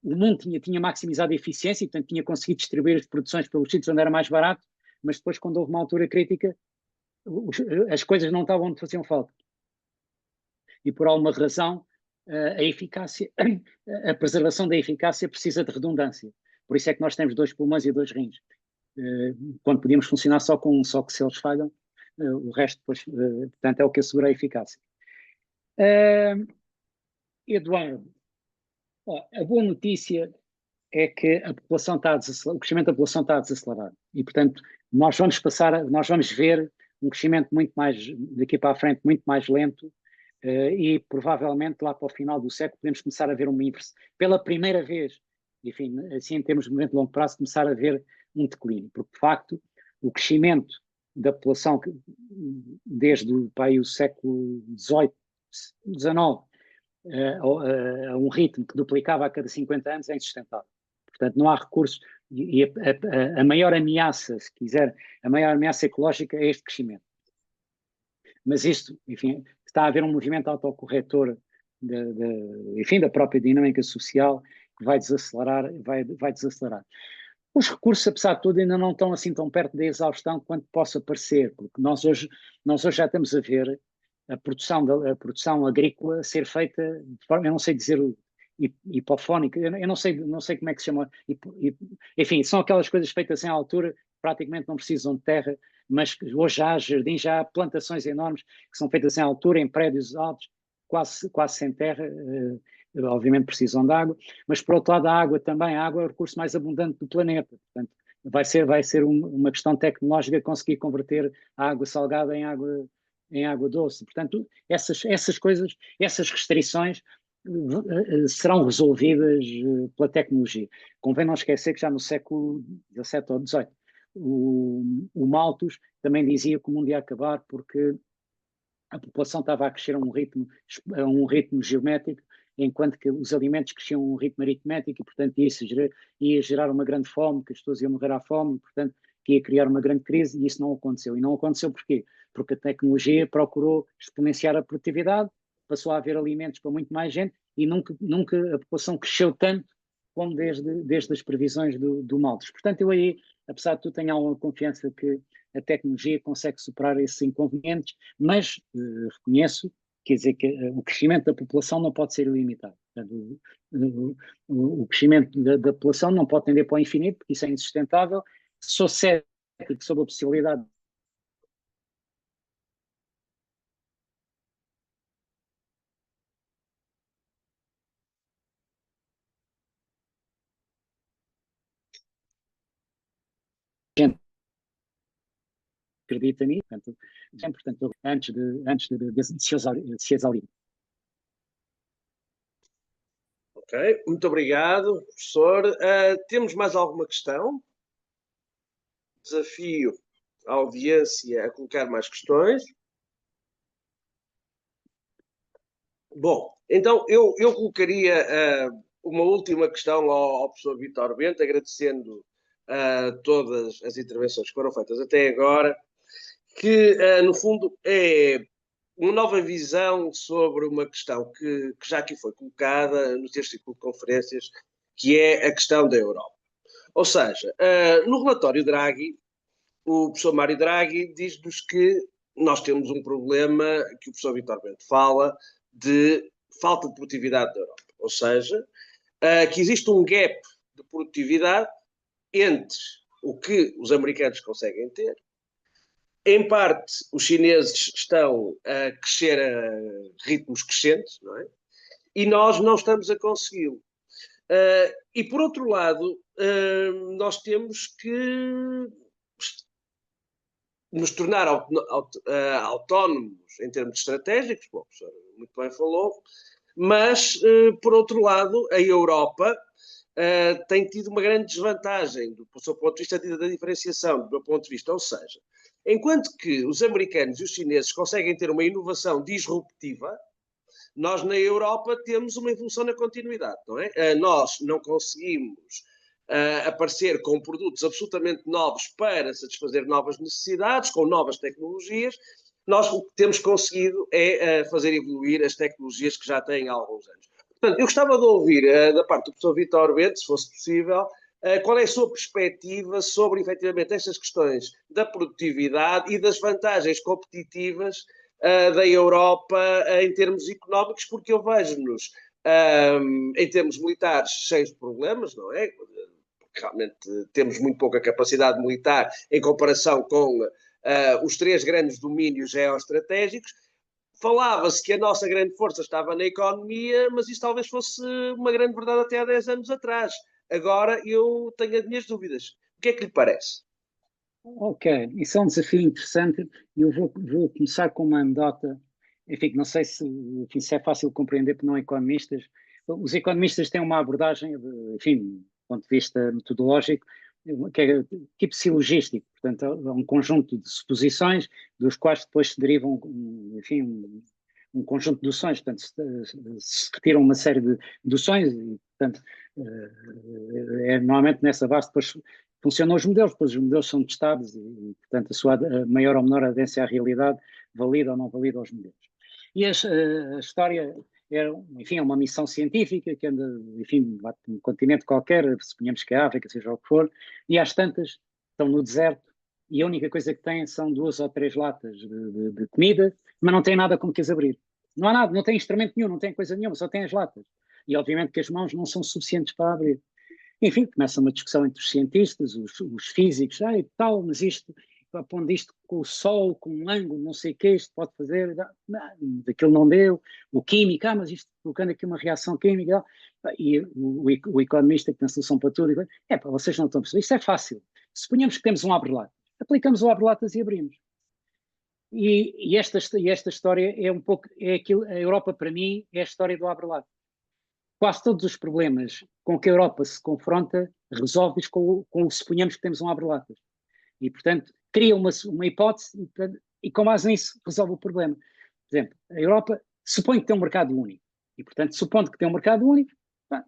B: o mundo tinha maximizado a eficiência e, portanto, tinha conseguido distribuir as produções pelos sítios onde era mais barato, mas depois, quando houve uma altura crítica, as coisas não estavam onde faziam falta. E, por alguma razão, a eficácia, a preservação da eficácia precisa de redundância. Por isso é que nós temos 2 pulmões e 2 rins. Quando podíamos funcionar só com um, só que se eles falham, o resto depois, portanto, é o que assegura a eficácia. Eduardo, a boa notícia é que a população o crescimento da população está a desacelerar. E, portanto, nós vamos ver um crescimento muito mais, daqui para a frente, muito mais lento, e provavelmente lá para o final do século podemos começar a ver uma inversão. Pela primeira vez, enfim, assim em termos de momento de longo prazo, começar a ver um declínio, porque de facto o crescimento da população desde o século XVIII, XIX, a um ritmo que duplicava a cada 50 anos é insustentável. Portanto, não há recursos e a maior ameaça, se quiser, a maior ameaça ecológica é este crescimento. Mas isto, enfim, está a haver um movimento autocorretor da própria dinâmica social que vai desacelerar. Os recursos, apesar de tudo, ainda não estão assim tão perto da exaustão quanto possa parecer, porque nós hoje já estamos a ver a produção agrícola ser feita de forma, eu não sei dizer hipofónica, eu não sei como é que se chama, enfim, são aquelas coisas feitas em altura, praticamente não precisam de terra, mas hoje já há jardins, já há plantações enormes que são feitas em altura, em prédios altos, quase sem terra, obviamente precisam de água, mas por outro lado a água é o recurso mais abundante do planeta, portanto vai ser uma questão tecnológica conseguir converter a água salgada em água doce. Portanto, essas coisas, essas restrições serão resolvidas pela tecnologia. Convém não esquecer que já no século XVII ou XVIII o Malthus também dizia que o mundo ia acabar porque a população estava a crescer a um ritmo geométrico, enquanto que os alimentos cresciam a um ritmo aritmético e, portanto, isso ia gerar uma grande fome, que as pessoas iam morrer à fome, e, portanto, que ia criar uma grande crise, e isso não aconteceu. E não aconteceu porquê? Porque a tecnologia procurou exponenciar a produtividade, passou a haver alimentos para muito mais gente, e nunca a população cresceu tanto como desde as previsões do Malthus. Portanto, eu aí, apesar de tudo, tenho alguma confiança que a tecnologia consegue superar esses inconvenientes, mas reconheço, quer dizer, que o crescimento da população não pode ser ilimitado. Portanto, o crescimento da população não pode tender para o infinito, porque isso é insustentável. Sou cético sobre a possibilidade de gente acredita nisso, portanto, antes de se exaurir.
C: Ok, muito obrigado, professor. Temos mais alguma questão? Desafio a audiência a colocar mais questões. Bom, então eu colocaria uma última questão ao professor Vítor Bento, agradecendo todas as intervenções que foram feitas até agora, que no fundo é uma nova visão sobre uma questão que já aqui foi colocada no terceiro ciclo de conferências, que é a questão da Europa. Ou seja, no relatório Draghi, o professor Mário Draghi diz-nos que nós temos um problema que o professor Vítor Bento fala de falta de produtividade da Europa. Ou seja, que existe um gap de produtividade entre o que os americanos conseguem ter. Em parte, os chineses estão a crescer a ritmos crescentes, não é? E nós não estamos a consegui-lo. E, por outro lado, nós temos que nos tornar autónomos em termos estratégicos, bom, o professor muito bem falou, mas, por outro lado, a Europa tem tido uma grande desvantagem do seu ponto de vista da diferenciação, do meu ponto de vista, ou seja, enquanto que os americanos e os chineses conseguem ter uma inovação disruptiva, nós na Europa temos uma evolução na continuidade, não é? Nós não conseguimos aparecer com produtos absolutamente novos para satisfazer novas necessidades, com novas tecnologias. Nós o que temos conseguido é fazer evoluir as tecnologias que já têm há alguns anos. Portanto, eu gostava de ouvir da parte do professor Vítor Bento, se fosse possível, qual é a sua perspectiva sobre, efetivamente, estas questões da produtividade e das vantagens competitivas da Europa em termos económicos, porque eu vejo-nos, em termos militares, cheios de problemas, não é? Porque realmente temos muito pouca capacidade militar em comparação com os três grandes domínios geoestratégicos. Falava-se que a nossa grande força estava na economia, mas isso talvez fosse uma grande verdade até há 10 anos atrás. Agora eu tenho as minhas dúvidas. O que é que lhe parece?
B: Ok, isso é um desafio interessante e eu vou começar com uma anedota. Enfim, não sei se isso é fácil de compreender por não economistas. Os economistas têm uma abordagem, enfim, do ponto de vista metodológico, que é tipo silogístico, portanto, é um conjunto de suposições dos quais depois se derivam, enfim, um conjunto de deduções, portanto, se retiram uma série de deduções e, portanto, normalmente nessa base depois funcionam os modelos, depois os modelos são testados e portanto, a sua maior ou menor adesão à realidade valida ou não valida os modelos. E a história enfim, é uma missão científica que anda, enfim, vai para um continente qualquer, suponhamos que é a África, seja o que for, e às tantas estão no deserto e a única coisa que têm são 2 ou 3 latas de comida, mas não têm nada com que as abrir. Não há nada, não tem instrumento nenhum, não tem coisa nenhuma, só tem as latas. E obviamente que as mãos não são suficientes para abrir. Enfim, começa uma discussão entre os cientistas, os físicos, e tal, mas isto, pondo isto com o sol, com um ângulo, não sei o que, isto pode fazer, daquilo não deu, o químico, mas isto colocando aqui uma reação química, e o economista que tem solução para tudo, vocês não estão a perceber, isto é fácil. Suponhamos que temos um abre-latas, aplicamos o abre-latas e abrimos. E esta história é um pouco, aquilo, a Europa para mim é a história do abre-latas. Quase todos os problemas com que a Europa se confronta resolve-os com suponhamos que temos um abre-latas. E, portanto, cria uma hipótese e, com base nisso, resolve o problema. Por exemplo, a Europa supõe que tem um mercado único. E, portanto, supondo que tem um mercado único,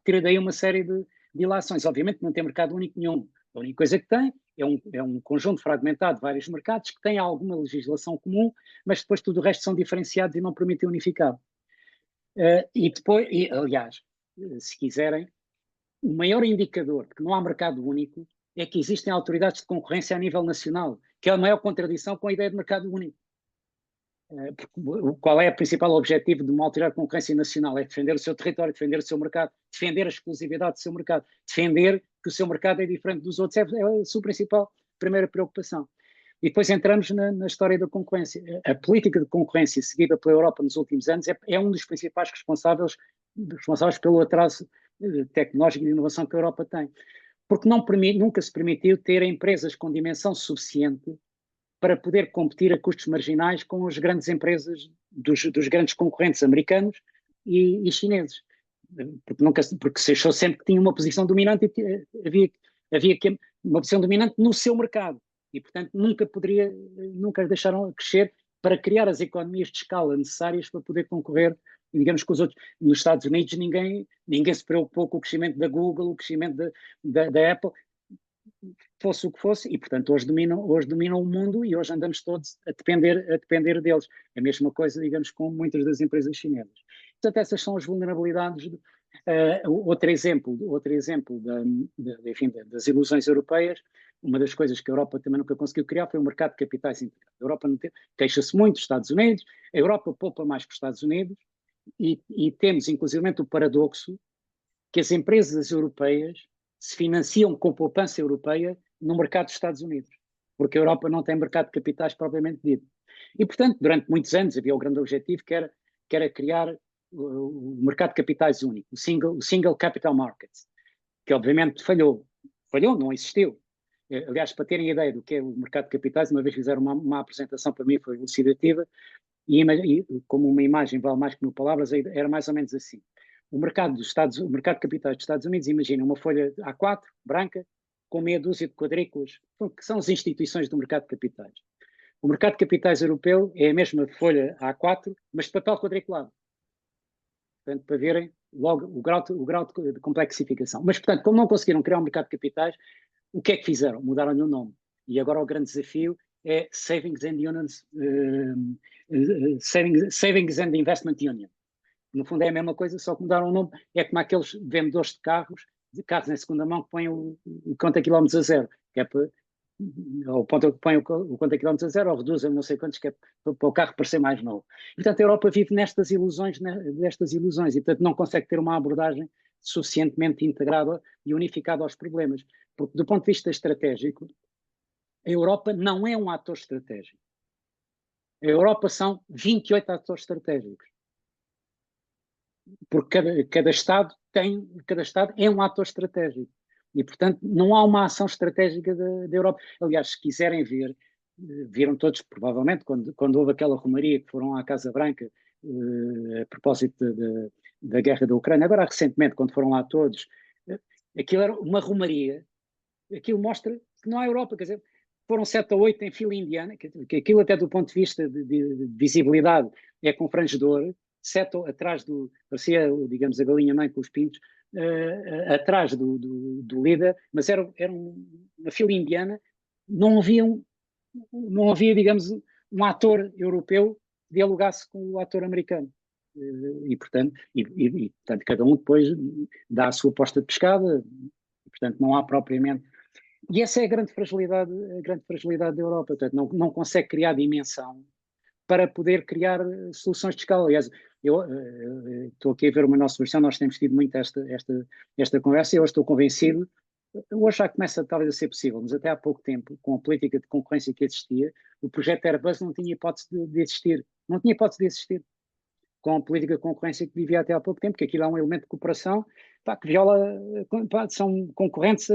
B: tira daí uma série de ilações. Obviamente não tem mercado único nenhum. A única coisa que tem é um conjunto fragmentado de vários mercados que tem alguma legislação comum, mas depois tudo o resto são diferenciados e não permitem unificar. E depois, aliás, se quiserem, o maior indicador de que não há mercado único é que existem autoridades de concorrência a nível nacional, que é a maior contradição com a ideia de mercado único. Qual é o principal objetivo de uma autoridade de concorrência nacional? É defender o seu território, defender o seu mercado, defender a exclusividade do seu mercado, defender que o seu mercado é diferente dos outros, é a sua principal primeira preocupação. E depois entramos na história da concorrência. A política de concorrência seguida pela Europa nos últimos anos é um dos principais responsáveis pelo atraso tecnológico e de inovação que a Europa tem. Porque nunca se permitiu ter empresas com dimensão suficiente para poder competir a custos marginais com as grandes empresas dos grandes concorrentes americanos e chineses. Porque se achou sempre que tinha uma posição dominante e havia uma posição dominante no seu mercado. E, portanto, nunca deixaram crescer para criar as economias de escala necessárias para poder concorrer, digamos, com os outros. Nos Estados Unidos ninguém se preocupou com o crescimento da Google, o crescimento da Apple. fosse o que fosse, e portanto hoje dominam o mundo e hoje andamos todos a depender deles. A mesma coisa, digamos, com muitas das empresas chinesas. Portanto, essas são as vulnerabilidades. Outro exemplo enfim, das ilusões europeias, uma das coisas que a Europa também nunca conseguiu criar foi o mercado de capitais integrado. A Europa queixa-se muito dos Estados Unidos, a Europa poupa mais que os Estados Unidos, e temos inclusivamente o paradoxo que as empresas europeias se financiam com poupança europeia no mercado dos Estados Unidos, porque a Europa não tem mercado de capitais propriamente dito. E, portanto, durante muitos anos havia o grande objetivo que era criar o mercado de capitais único, o single capital market, que obviamente falhou, não existiu. Aliás, para terem ideia do que é o mercado de capitais, uma vez fizeram uma apresentação, para mim foi elucidativa, e como uma imagem vale mais que mil palavras, era mais ou menos assim. O mercado de capitais dos Estados Unidos, imagina uma folha A4, branca, com meia dúzia de quadrículas, que são as instituições do mercado de capitais. O mercado de capitais europeu é a mesma folha A4, mas de papel quadriculado. Portanto, para verem logo o grau de complexificação. Mas, portanto, como não conseguiram criar um mercado de capitais, o que é que fizeram? Mudaram-lhe o nome. E agora o grande desafio é Savings and Investment Union. No fundo é a mesma coisa, só que mudaram o nome. É como aqueles vendedores de carros em segunda mão, que põem o conta quilómetros a zero, que é para, ou põem o conta quilómetros a zero, ou reduzem não sei quantos, que é para o carro parecer mais novo. E, portanto, a Europa vive nestas ilusões, e, portanto, não consegue ter uma abordagem suficientemente integrada e unificada aos problemas. Porque, do ponto de vista estratégico, a Europa não é um ator estratégico. A Europa são 28 atores estratégicos. Porque cada Estado é um ator estratégico. E, portanto, não há uma ação estratégica da Europa. Aliás, se quiserem ver, viram todos, provavelmente, quando houve aquela romaria que foram à Casa Branca a propósito da guerra da Ucrânia, agora recentemente, quando foram lá todos, aquilo era uma romaria. Aquilo mostra que não há Europa, quer dizer, foram 7 ou 8 em fila indiana, que aquilo até do ponto de vista de visibilidade é confrangedor, 7 atrás parecia, digamos, a galinha-mãe com os pintos, atrás do líder, mas era uma fila indiana, não havia, digamos, um ator europeu que dialogasse com o ator americano. E, portanto, cada um depois dá a sua posta de pescada, e, portanto, não há propriamente... E essa é a grande fragilidade da Europa, portanto, não consegue criar dimensão para poder criar soluções de escala. Aliás, eu estou aqui a ver uma nossa versão, nós temos tido muito esta conversa e eu estou convencido, hoje já começa talvez a ser possível, mas até há pouco tempo, com a política de concorrência que existia, o projeto Airbus não tinha hipótese de existir. Não tinha hipótese de existir. Com a política de concorrência que vivia até há pouco tempo, que aquilo é um elemento de cooperação, que viola, são concorrentes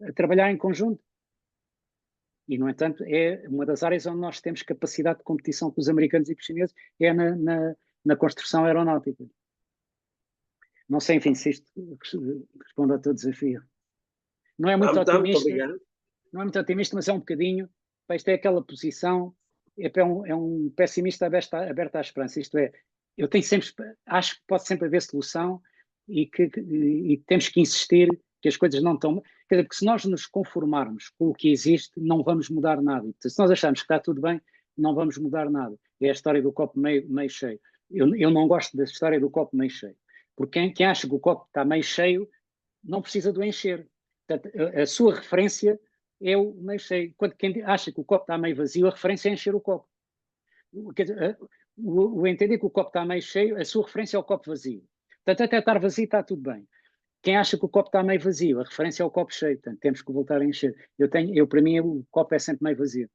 B: a trabalhar em conjunto. E, no entanto, é uma das áreas onde nós temos capacidade de competição com os americanos e com os chineses, é na construção aeronáutica. Não sei, enfim, se isto responde ao teu desafio. Não é muito otimista, mas é um bocadinho. Isto é aquela posição, é um pessimista aberto à esperança. Isto é, acho que pode sempre haver solução e temos que insistir que as coisas não estão... Quer dizer, porque se nós nos conformarmos com o que existe, não vamos mudar nada. Se nós acharmos que está tudo bem, não vamos mudar nada. É a história do copo meio cheio. Eu não gosto da história do copo meio cheio. Porque quem acha que o copo está meio cheio, não precisa de o encher. Portanto, a sua referência é o meio cheio. Quando quem acha que o copo está meio vazio, a referência é encher o copo. Quer dizer, o entender que o copo está meio cheio, a sua referência é o copo vazio. Portanto, até estar vazio está tudo bem. Quem acha que o copo está meio vazio, a referência é o copo cheio. Portanto, temos que voltar a encher. Para mim, o copo é sempre meio vazio.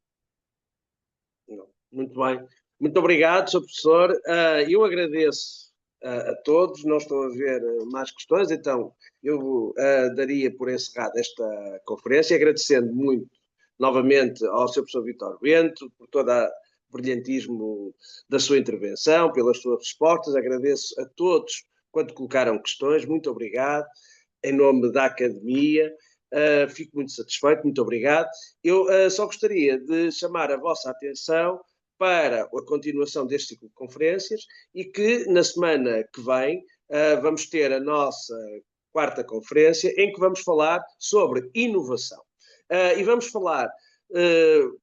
C: Muito bem. Muito obrigado, Sr. Professor. Eu agradeço a todos. Não estou a ver mais questões, então eu daria por encerrada esta conferência, agradecendo muito novamente ao Sr. Professor Vítor Bento por todo o brilhantismo da sua intervenção, pelas suas respostas. Agradeço a todos quanto colocaram questões. Muito obrigado. Em nome da Academia, fico muito satisfeito. Muito obrigado. Eu só gostaria de chamar a vossa atenção para a continuação deste ciclo de conferências e que na semana que vem vamos ter a nossa quarta conferência, em que vamos falar sobre inovação. E vamos falar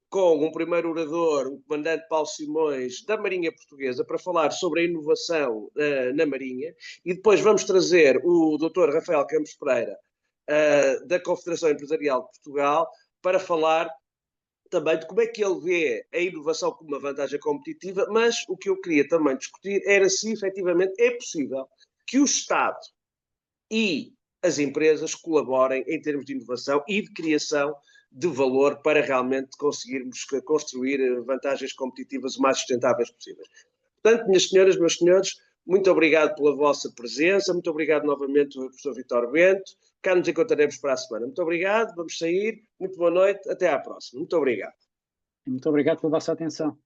C: com um primeiro orador, o comandante Paulo Simões, da Marinha Portuguesa, para falar sobre a inovação na Marinha, e depois vamos trazer o Dr. Rafael Campos Pereira, da Confederação Empresarial de Portugal, para falar também de como é que ele vê a inovação como uma vantagem competitiva, mas o que eu queria também discutir era se efetivamente é possível que o Estado e as empresas colaborem em termos de inovação e de criação de valor para realmente conseguirmos construir vantagens competitivas o mais sustentáveis possíveis. Portanto, minhas senhoras, meus senhores, muito obrigado pela vossa presença, muito obrigado novamente ao professor Vítor Bento, cá nos encontraremos para a semana. Muito obrigado, vamos sair, muito boa noite, até à próxima. Muito obrigado.
B: Muito obrigado pela vossa atenção.